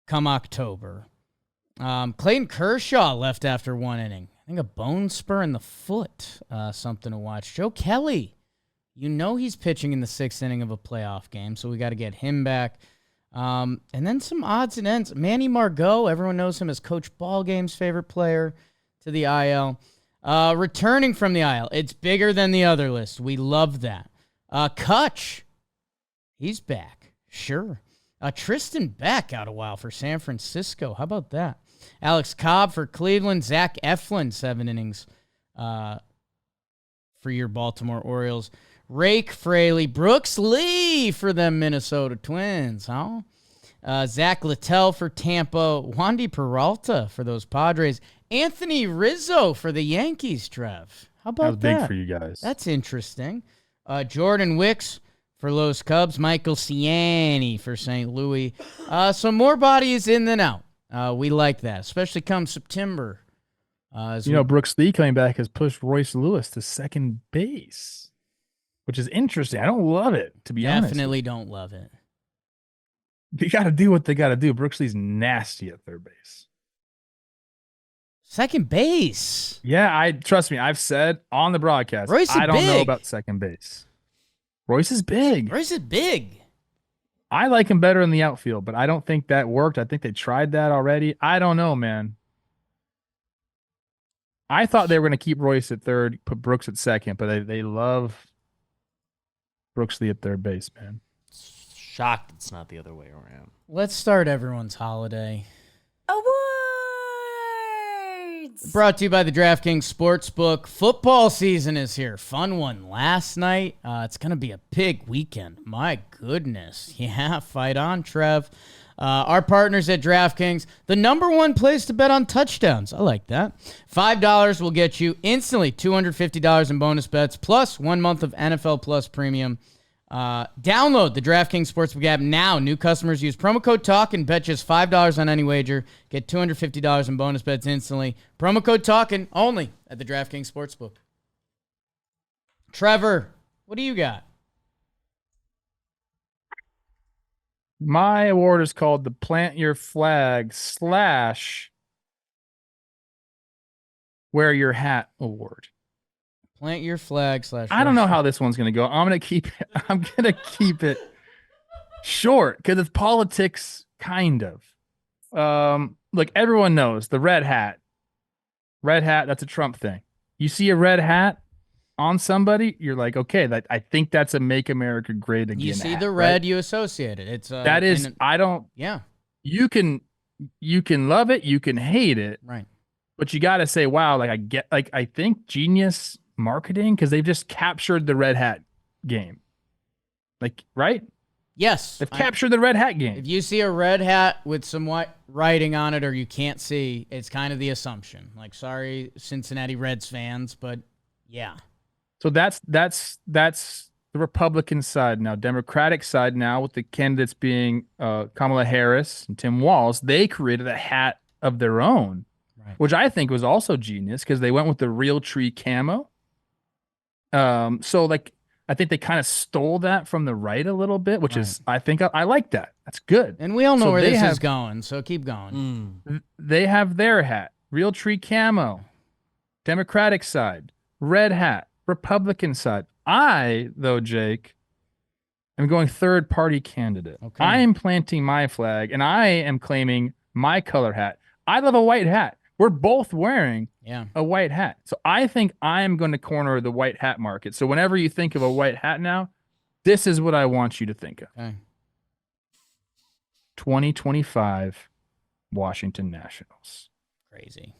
A: come October. Clayton Kershaw left after 1 inning. I think a bone spur in the foot. Something to watch. Joe Kelly. You know he's pitching in the 6th inning of a playoff game, so we got to get him back. And then some odds and ends. Manny Margot, everyone knows him as Coach Ballgame's favorite player, to the IL. Returning from the IL. It's bigger than the other list. We love that. Kutch. He's back. Sure. Tristan Beck out a while for San Francisco. How about that? Alex Cobb for Cleveland. Zach Eflin, 7 innings for your Baltimore Orioles. Rake Fraley. Brooks Lee for the Minnesota Twins. Huh? Zach Littell for Tampa. Wandy Peralta for those Padres. Anthony Rizzo for the Yankees, Trev. How about that?
B: That was big for you guys.
A: That's interesting. Jordan Wicks for Los Cubs. Michael Ciani for St. Louis. Some more bodies in than out. We like that, especially come September.
B: Brooks Lee coming back has pushed Royce Lewis to second base, which is interesting. I don't love it, to be honest.
A: Definitely don't love it.
B: They got to do what they got to do. Brooks Lee's nasty at third base.
A: Second base.
B: Yeah, trust me. I've said on the broadcast,
A: Royce is
B: I don't know
A: big.
B: about second base. Royce is big.
A: Royce is big.
B: I like him better in the outfield, but I don't think that worked. I think they tried that already. I don't know, man. I thought they were going to keep Royce at third, put Brooks at second, but they love Brooks Lee at third base, man.
C: Shocked it's not the other way around.
A: Let's start everyone's holiday.
E: Awards!
A: Brought to you by the DraftKings Sportsbook. Football season is here. Fun one last night. It's going to be a big weekend. My goodness. Yeah, fight on, Trev. Our partners at DraftKings, the #1 place to bet on touchdowns. I like that. $5 will get you instantly $250 in bonus bets, plus 1 month of NFL Plus Premium. Download the DraftKings Sportsbook app now. New customers use promo code TALKIN, bet just $5 on any wager. Get $250 in bonus bets instantly. Promo code TALKIN only at the DraftKings Sportsbook. Trevor, what do you got?
B: My award is called the Plant Your Flag / Wear Your Hat Award.
A: Plant your flag /
B: I don't know how this one's gonna go. I'm gonna keep it short because it's politics, kind of. Look, everyone knows the red hat. Red hat, that's a Trump thing. You see a red hat on somebody, you're like, okay, I think that's a Make America Great Again.
A: You see
B: hat,
A: the red,
B: right?
A: you associate it. It's
B: that is. I don't.
A: Yeah.
B: You can love it, you can hate it,
A: Right.
B: but you got to say, wow, I think genius marketing because they've just captured the red hat game, right?
A: Yes.
B: They've captured the red hat game.
A: If you see a red hat with some white writing on it or you can't see, it's kind of the assumption. Like, sorry, Cincinnati Reds fans, but yeah.
B: So that's the Republican side now. Democratic side now, with the candidates being Kamala Harris and Tim Walz, they created a hat of their own,
A: Right.
B: which I think was also genius because they went with the real tree camo. So I think they kind of stole that from the right a little bit, which is, I think I like that. That's good.
A: And we all know
B: So
A: where
B: they
A: this is
B: have-
A: going, so keep going.
B: They have their hat, real tree camo, Democratic side, red hat, Republican side. I, though, Jake, am going third party candidate.
A: Okay.
B: I am planting my flag and I am claiming my color hat. I love a white hat. We're both wearing
A: Yeah.
B: a white hat. So I think I'm going to corner the white hat market. So whenever you think of a white hat now, this is what I want you to think of.
A: Okay.
B: 2025 Washington Nationals.
A: Crazy.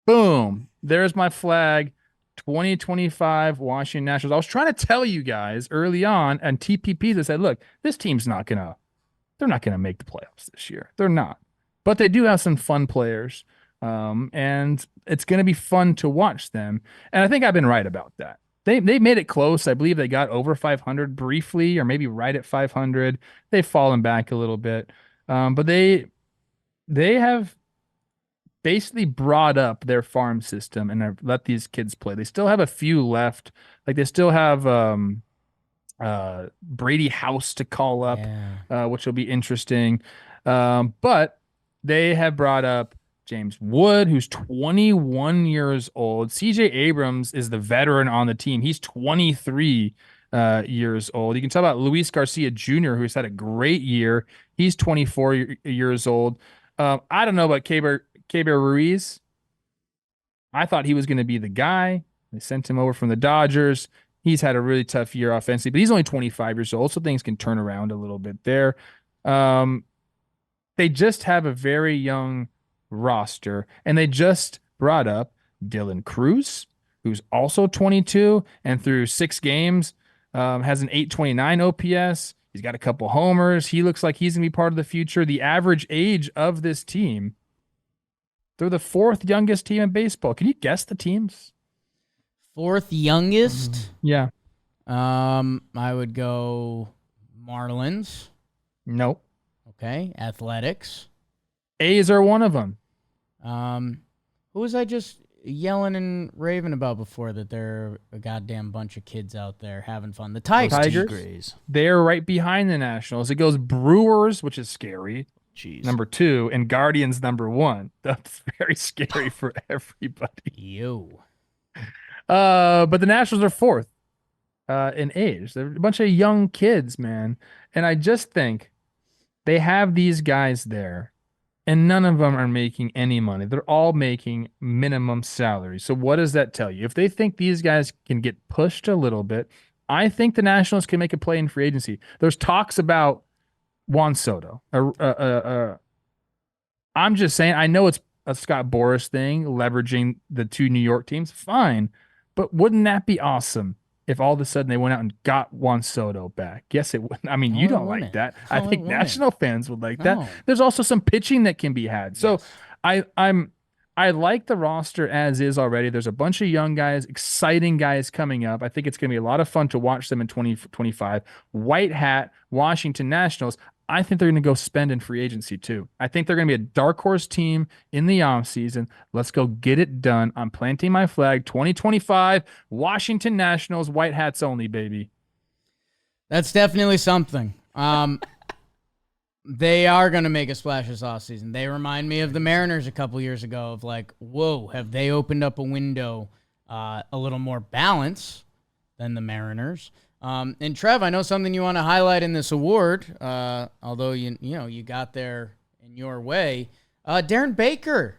B: Boom. There's my flag. 2025 Washington Nationals. I was trying to tell you guys early on and TPPs, I said, look, this team's they're not going to make the playoffs this year. They're not. But they do have some fun players. And it's going to be fun to watch them. And I think I've been right about that. They made it close. I believe they got over 500 briefly, or maybe right at 500. They've fallen back a little bit. But they have basically brought up their farm system and have let these kids play. They still have a few left. Like they still have Brady House to call up, which will be interesting. But they have brought up James Wood, who's 21 years old. CJ Abrams is the veteran on the team. He's 23 years old. You can tell about Luis Garcia Jr., who's had a great year. He's 24 years old. I don't know about Keber Ruiz. I thought he was going to be the guy. They sent him over from the Dodgers. He's had a really tough year offensively, but he's only 25 years old, so things can turn around a little bit there. They just have a very young roster, and they just brought up Dylan Cruz, who's also 22, and through 6 games has an 829 OPS. He's got a couple homers. He looks like he's going to be part of the future. The average age of this team, they're the 4th youngest team in baseball. Can you guess the teams?
A: 4th youngest?
B: Yeah.
A: I would go Marlins.
B: Nope.
A: Okay. Athletics.
B: A's are one of them.
A: Who was I just yelling and raving about before that there are a goddamn bunch of kids out there having fun? The Tigers.
B: They're right behind the Nationals. It goes Brewers, which is scary.
C: Jeez.
B: Number 2, and Guardians number 1. That's very scary for everybody.
A: Yo.
B: But the Nationals are 4th in age. They're a bunch of young kids, man. And I just think they have these guys there, and none of them are making any money. They're all making minimum salary. So what does that tell you? If they think these guys can get pushed a little bit, I think the Nationals can make a play in free agency. There's talks about Juan Soto. I'm just saying, I know it's a Scott Boras thing, leveraging the 2 New York teams. Fine. But wouldn't that be awesome if all of a sudden they went out and got Juan Soto back? Yes, it would. I mean, you don't like that. I think National fans would like that. There's also some pitching that can be had. So I like the roster as is already. There's a bunch of young guys, exciting guys coming up. I think it's going to be a lot of fun to watch them in 2025. White hat, Washington Nationals. I think they're going to go spend in free agency too. I think they're going to be a dark horse team in the offseason. Let's go get it done. I'm planting my flag. 2025, Washington Nationals, white hats only, baby.
A: That's definitely something. They are going to make a splash this offseason. They remind me of the Mariners a couple years ago of like, whoa, have they opened up a window a little more balance than the Mariners? And Trev, I know something you want to highlight in this award, although you got there in your way. Darren Baker,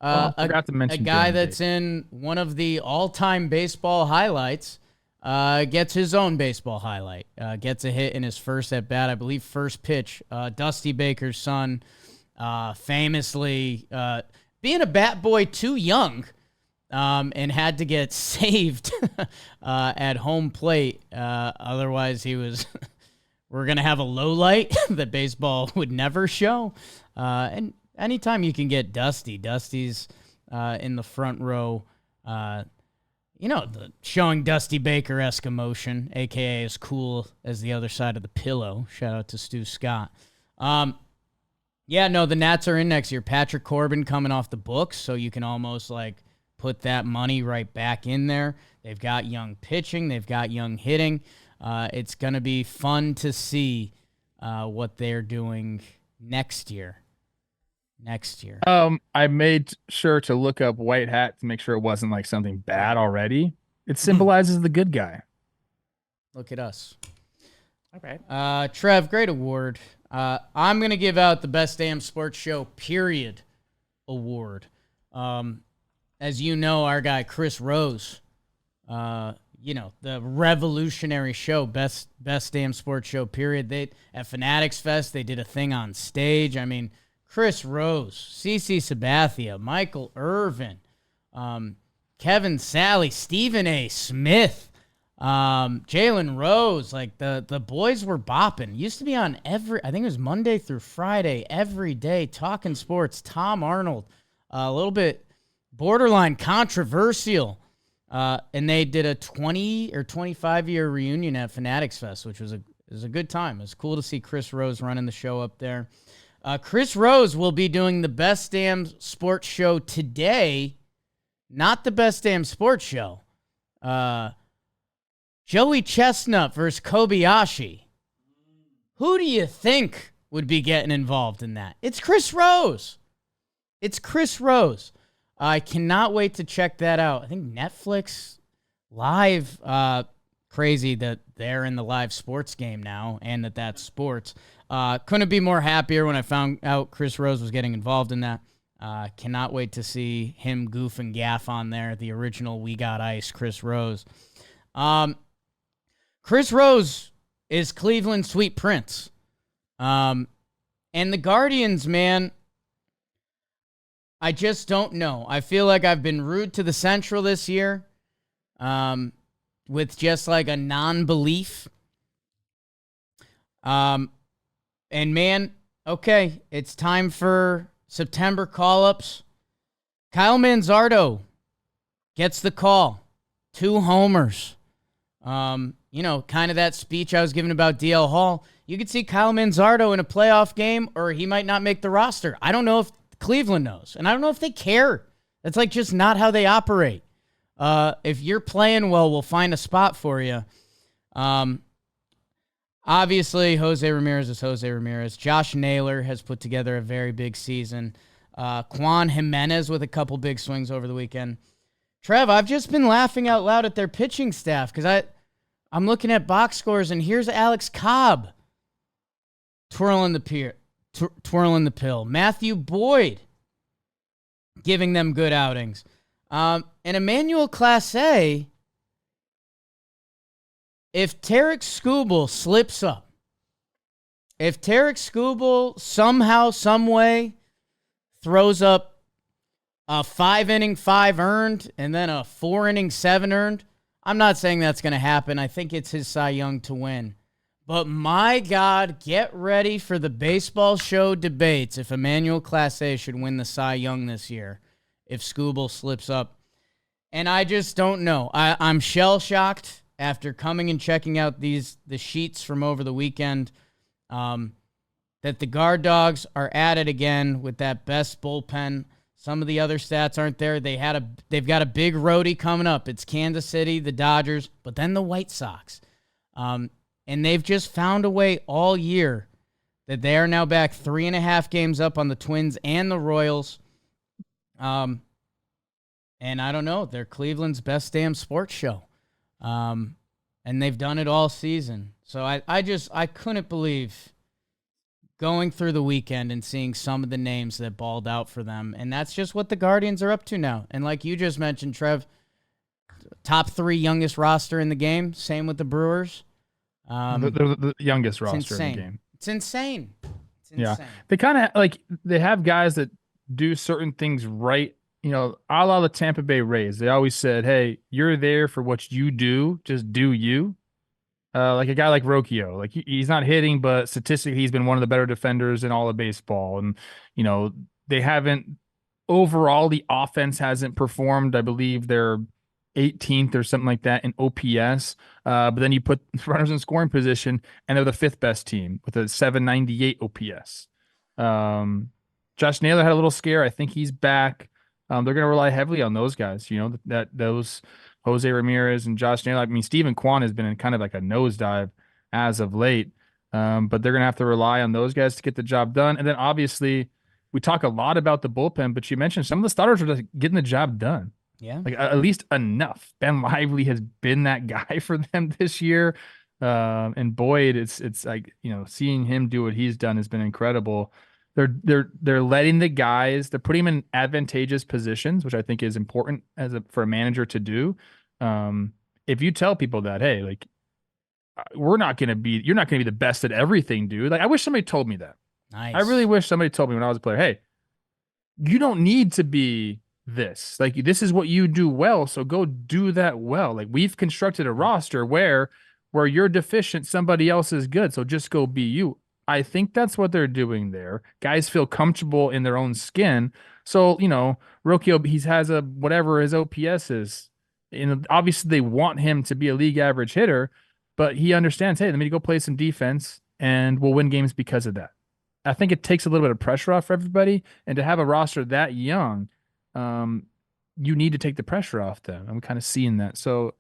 B: I forgot to mention
A: a guy
B: Darren
A: that's
B: Baker.
A: in one of the all-time baseball highlights, gets his own baseball highlight. Gets a hit in his first at bat, I believe first pitch. Dusty Baker's son, famously being a bat boy too young. And had to get saved at home plate. Otherwise, we're going to have a low light that baseball would never show. And anytime you can get Dusty's in the front row, showing Dusty Baker-esque emotion, a.k.a. as cool as the other side of the pillow. Shout out to Stu Scott. The Nats are in next year. Patrick Corbin coming off the books, so you can almost put that money right back in there. They've got young pitching. They've got young hitting. It's going to be fun to see what they're doing next year.
B: I made sure to look up white hat to make sure it wasn't like something bad already. It symbolizes the good guy.
A: Look at us. All right. Trev, great award. I'm going to give out the Best Damn Sports Show, period, award. As you know, our guy Chris Rose, the revolutionary show, best damn sports show, period. At Fanatics Fest, they did a thing on stage. I mean, Chris Rose, CC Sabathia, Michael Irvin, Kevin Sally, Stephen A. Smith, Jalen Rose. The boys were bopping. Used to be on I think it was Monday through Friday, every day, talking sports. Tom Arnold, a little bit borderline controversial, and they did a 20 or 25-year reunion at Fanatics Fest, which was a good time. It was cool to see Chris Rose running the show up there. Chris Rose will be doing the Best Damn Sports Show today. Not the Best Damn Sports Show. Joey Chestnut versus Kobayashi. Who do you think would be getting involved in that? It's Chris Rose. It's Chris Rose. I cannot wait to check that out. I think Netflix Live, crazy that they're in the live sports game now and that's sports. Couldn't be more happier when I found out Chris Rose was getting involved in that. Cannot wait to see him goof and gaff on there. The original We Got Ice, Chris Rose. Chris Rose is Cleveland's Sweet Prince. And the Guardians, man, I just don't know. I feel like I've been rude to the Central this year with just like a non-belief. And man, okay, it's time for September call-ups. Kyle Manzardo gets the call. 2 homers. Kind of that speech I was giving about DL Hall. You could see Kyle Manzardo in a playoff game, or he might not make the roster. I don't know if Cleveland knows, and I don't know if they care. That's like just not how they operate. If you're playing well, we'll find a spot for you. Obviously, Jose Ramirez is Jose Ramirez. Josh Naylor has put together a very big season. Juan Jimenez with a couple big swings over the weekend. Trev, I've just been laughing out loud at their pitching staff because I'm looking at box scores, and here's Alex Cobb twirling the pill. Matthew Boyd giving them good outings. And Emmanuel Clase, if Tarek Skubal slips up, if Tarek Skubal somehow, some way throws up a 5-inning 5 earned and then a 4-inning 7 earned, I'm not saying that's going to happen. I think it's his Cy Young to win. But my God, get ready for the baseball show debates if Emmanuel Clase should win the Cy Young this year, if Skubal slips up. And I just don't know. I'm shell-shocked after coming and checking out the sheets from over the weekend that the guard dogs are at it again with that best bullpen. Some of the other stats aren't there. They've got a big roadie coming up. It's Kansas City, the Dodgers, but then the White Sox. And they've just found a way all year that they are now back 3.5 games up on the Twins and the Royals. And I don't know. They're Cleveland's best damn sports show. And they've done it all season. So I couldn't believe going through the weekend and seeing some of the names that balled out for them. And that's just what the Guardians are up to now. And like you just mentioned, Trev, top 3 youngest roster in the game. Same with the Brewers.
B: The youngest roster in the game.
A: It's insane.
B: Yeah. They kind of they have guys that do certain things right. A la the Tampa Bay Rays. They always said, hey, you're there for what you do. Just do you. Like a guy like Rocchio, he's not hitting, but statistically, he's been one of the better defenders in all of baseball. And, they haven't overall, the offense hasn't performed. I believe they're 18th or something like that in OPS. But then you put runners in scoring position and they're the 5th best team with a 798 OPS. Josh Naylor had a little scare. I think he's back. They're going to rely heavily on those guys, those Jose Ramirez and Josh Naylor. I mean, Steven Kwan has been in kind of like a nosedive as of late, but they're going to have to rely on those guys to get the job done. And then obviously we talk a lot about the bullpen, but you mentioned some of the starters are just getting the job done.
A: Yeah.
B: At least enough. Ben Lively has been that guy for them this year. And Boyd, it's like, seeing him do what he's done has been incredible. They're letting the guys, they're putting them in advantageous positions, which I think is important for a manager to do. If you tell people that, hey, you're not going to be the best at everything, dude. I wish somebody told me that.
A: Nice.
B: I really wish somebody told me when I was a player, hey, you don't need to be this. This is what you do well, so go do that well. We've constructed a roster where you're deficient, somebody else is good, so just go be you. I think that's what they're doing there. Guys feel comfortable in their own skin. So, Rocchio, he has whatever his OPS is. And obviously they want him to be a league average hitter, but he understands, hey, let me go play some defense and we'll win games because of that. I think it takes a little bit of pressure off everybody, and to have a roster that young, you need to take the pressure off them. I'm kind of seeing that. So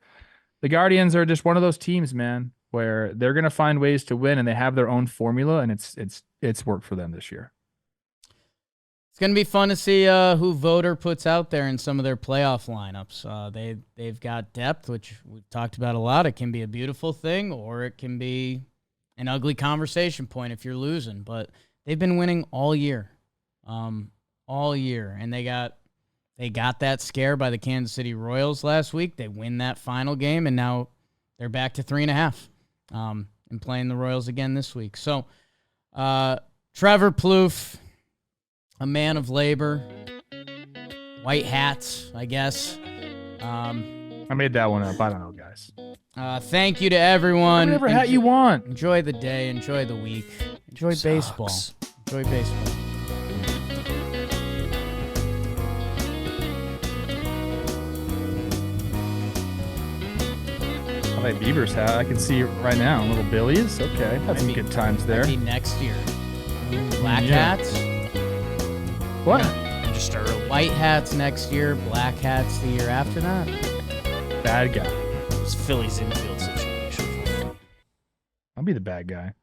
B: the Guardians are just one of those teams, man, where they're going to find ways to win, and they have their own formula, and it's worked for them this year.
A: It's going to be fun to see who Voter puts out there in some of their playoff lineups. They've got depth, which we've talked about a lot. It can be a beautiful thing, or it can be an ugly conversation point if you're losing. But they've been winning all year, and they got that scare by the Kansas City Royals last week. They win that final game, and now they're back to 3.5, and playing the Royals again this week. So, Trevor Plouffe, a man of labor, white hats, I guess.
B: I made that one up. I don't know, guys.
A: Thank you to everyone.
B: Whatever hat you want.
A: Enjoy the day. Enjoy the week. Enjoy baseball. Enjoy baseball.
B: I like Bieber's hat. I can see it right now. Little Billy's. Okay. Had some good times there.
A: Maybe next year. Black hats.
B: What?
C: Just early.
A: White hats next year. Black hats the year after that.
B: Bad guy.
C: It's Phillies infield situation.
B: I'll be the bad guy.